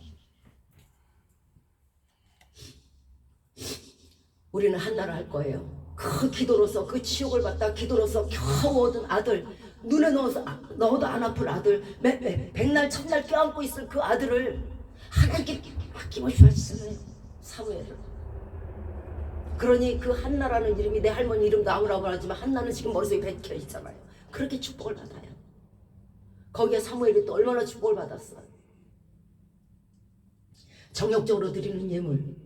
S4: 우리는 한나라 할 거예요. 그 기도로서 그 치욕을 받다 기도로서 겨우 얻은 아들, 눈에 넣어도 안 아플 아들, 백날 첫날 껴안고 있을 그 아들을 하나님께 아낌없이 바치잖아요. 사무엘을. 그러니 그 한나라는 이름이 내 할머니 이름도 아무라고 하지만 한나는 지금 머릿속에 박혀 있잖아요. 그렇게 축복을 받아요. 거기에 사무엘이 또 얼마나 축복을 받았어요. 정욕적으로 드리는 예물,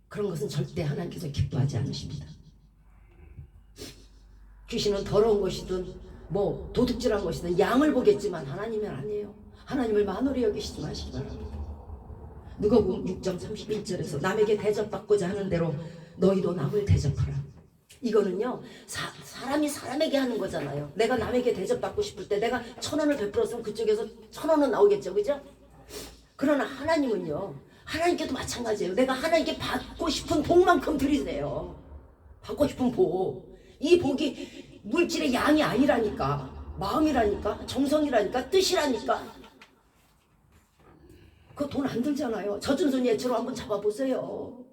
S4: 그런 것은 절대 하나님께서 기뻐하지 않으십니다. 귀신은 더러운 것이든 뭐 도둑질한 것이든 양을 보겠지만 하나님은 아니에요. 하나님을 만홀히 여기시지 마시기 바랍니다. 누가복음 6장 31절에서 남에게 대접받고자 하는 대로 너희도 남을 대접하라. 이거는요 사람이 사람에게 하는 거잖아요. 내가 남에게 대접받고 싶을 때 내가 1,000원을 베풀었으면 그쪽에서 1,000원은 나오겠죠, 그죠? 그러나 하나님은요 하나님께도 마찬가지예요. 내가 하나님께 받고 싶은 복만큼 드리세요. 받고 싶은 복. 이 복이 물질의 양이 아니라니까. 마음이라니까. 정성이라니까. 뜻이라니까. 그거 돈 안 들잖아요. 젖은 손 예처럼 한번 잡아보세요.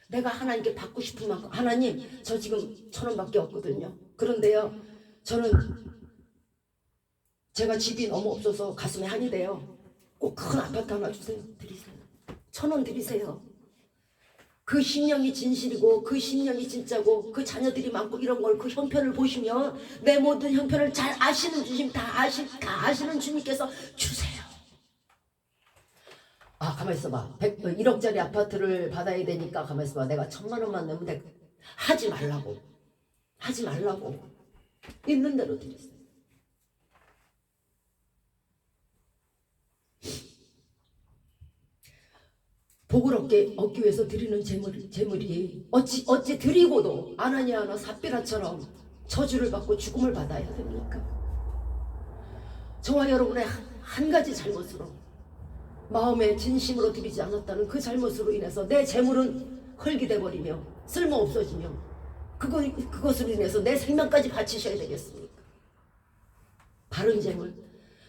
S4: 내가 하나님께 받고 싶은 만큼. 하나님, 저 지금 1,000원밖에 없거든요. 그런데요, 저는 제가 집이 너무 없어서 가슴에 한이 돼요. 꼭 큰 아파트 하나 주세요. 드리세요. 1,000원 드리세요. 그 심령이 진실이고 그 심령이 진짜고 그 자녀들이 많고 이런 걸 그 형편을 보시면 내 모든 형편을 잘 아시는 주님, 다 아시는 주님께서 주세요. 아, 가만히 있어봐. 1억짜리 아파트를 받아야 되니까 가만히 있어봐. 내가 1,000만 원만 내면 돼. 하지 말라고. 하지 말라고. 있는 대로 드리세요. 복을 얻기 위해서 드리는 재물이 어찌 드리고도 아나니아나 삽비라처럼 저주를 받고 죽음을 받아야 됩니까? 저와 여러분의 한 가지 잘못으로, 마음의 진심으로 드리지 않았다는 그 잘못으로 인해서 내 재물은 흙이 돼버리며 쓸모 없어지며 그것으로 인해서 내 생명까지 바치셔야 되겠습니까? 바른 재물,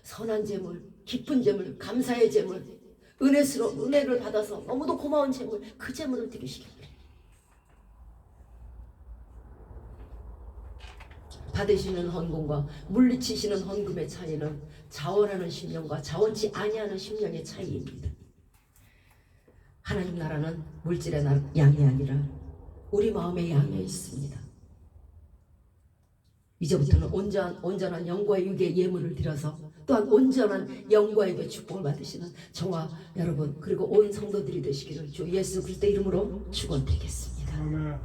S4: 선한 재물, 기쁜 재물, 감사의 재물, 은혜를 받아서 너무도 고마운 재물, 그 재물을 드리시기 바랍니다. 받으시는 헌금과 물리치시는 헌금의 차이는 자원하는 심령과 자원치 아니하는 심령의 차이입니다. 하나님 나라는 물질의 양이 아니라 우리 마음의 양에 있습니다. 이제부터는 온전한 영과 육의 예물을 드려서 또한 온전한 영과 육의 축복을 받으시는 저와 여러분 그리고 온 성도들이 되시기를 주 예수 그리스도 이름으로 축원드리겠습니다.
S3: 아멘.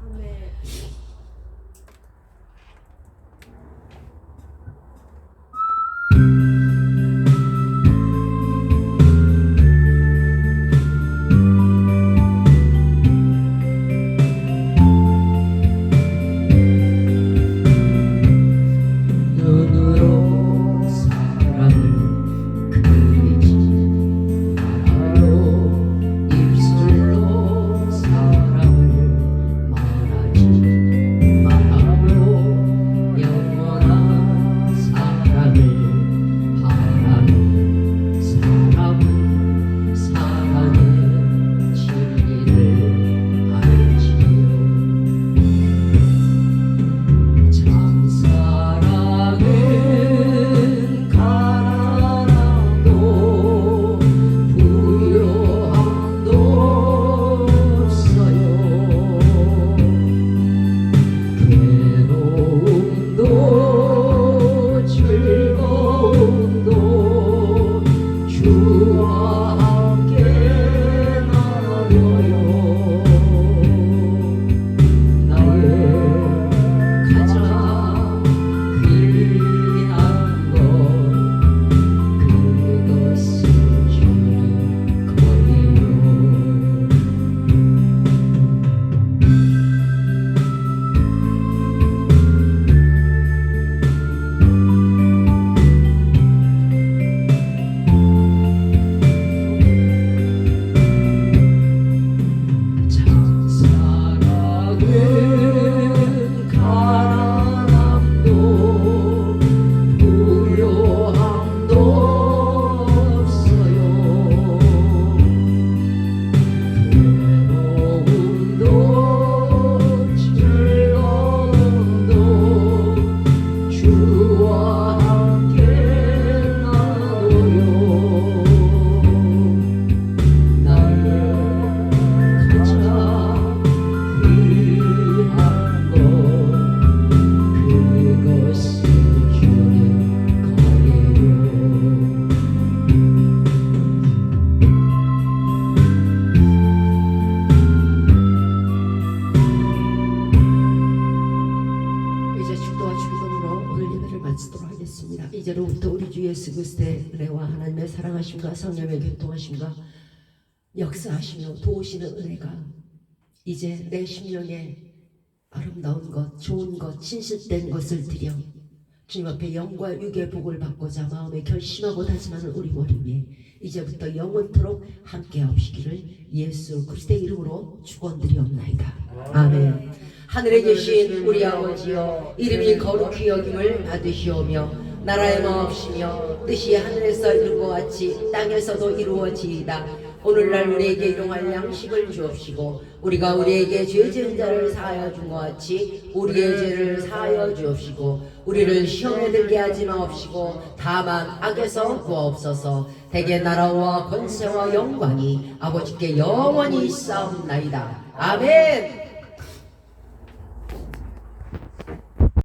S3: 이제로부터 우리 주 예수 그리스도의 은혜와 하나님의 사랑하심과 성령의 교통하심과 역사하시며 도우시는 은혜가 이제 내 심령에 아름다운 것, 좋은 것, 진실된 것을 드려
S4: 주님 앞에 영과 육의 복을 받고자 마음에 결심하고 다짐하는 우리 모든 위에 이제부터 영원토록 함께하시기를 예수 그리스도의 이름으로 축원드리옵나이다. 아멘. 하늘에 계신 우리 아버지여, 이름이 거룩히 여김을 받으시오며 나라의 마옵시며 뜻이 하늘에서 이룬 것 같이 땅에서도 이루어지이다. 오늘날 우리에게 일용할 양식을 주옵시고 우리가 우리에게 죄 지은 자를 사하여 준 것 같이 우리의 죄를 사하여 주옵시고 우리를 시험에 들게 하지 마옵시고 다만 악에서 구하옵소서. 대개 나라와 권세와 영광이 아버지께 영원히 있사옵나이다. 아멘.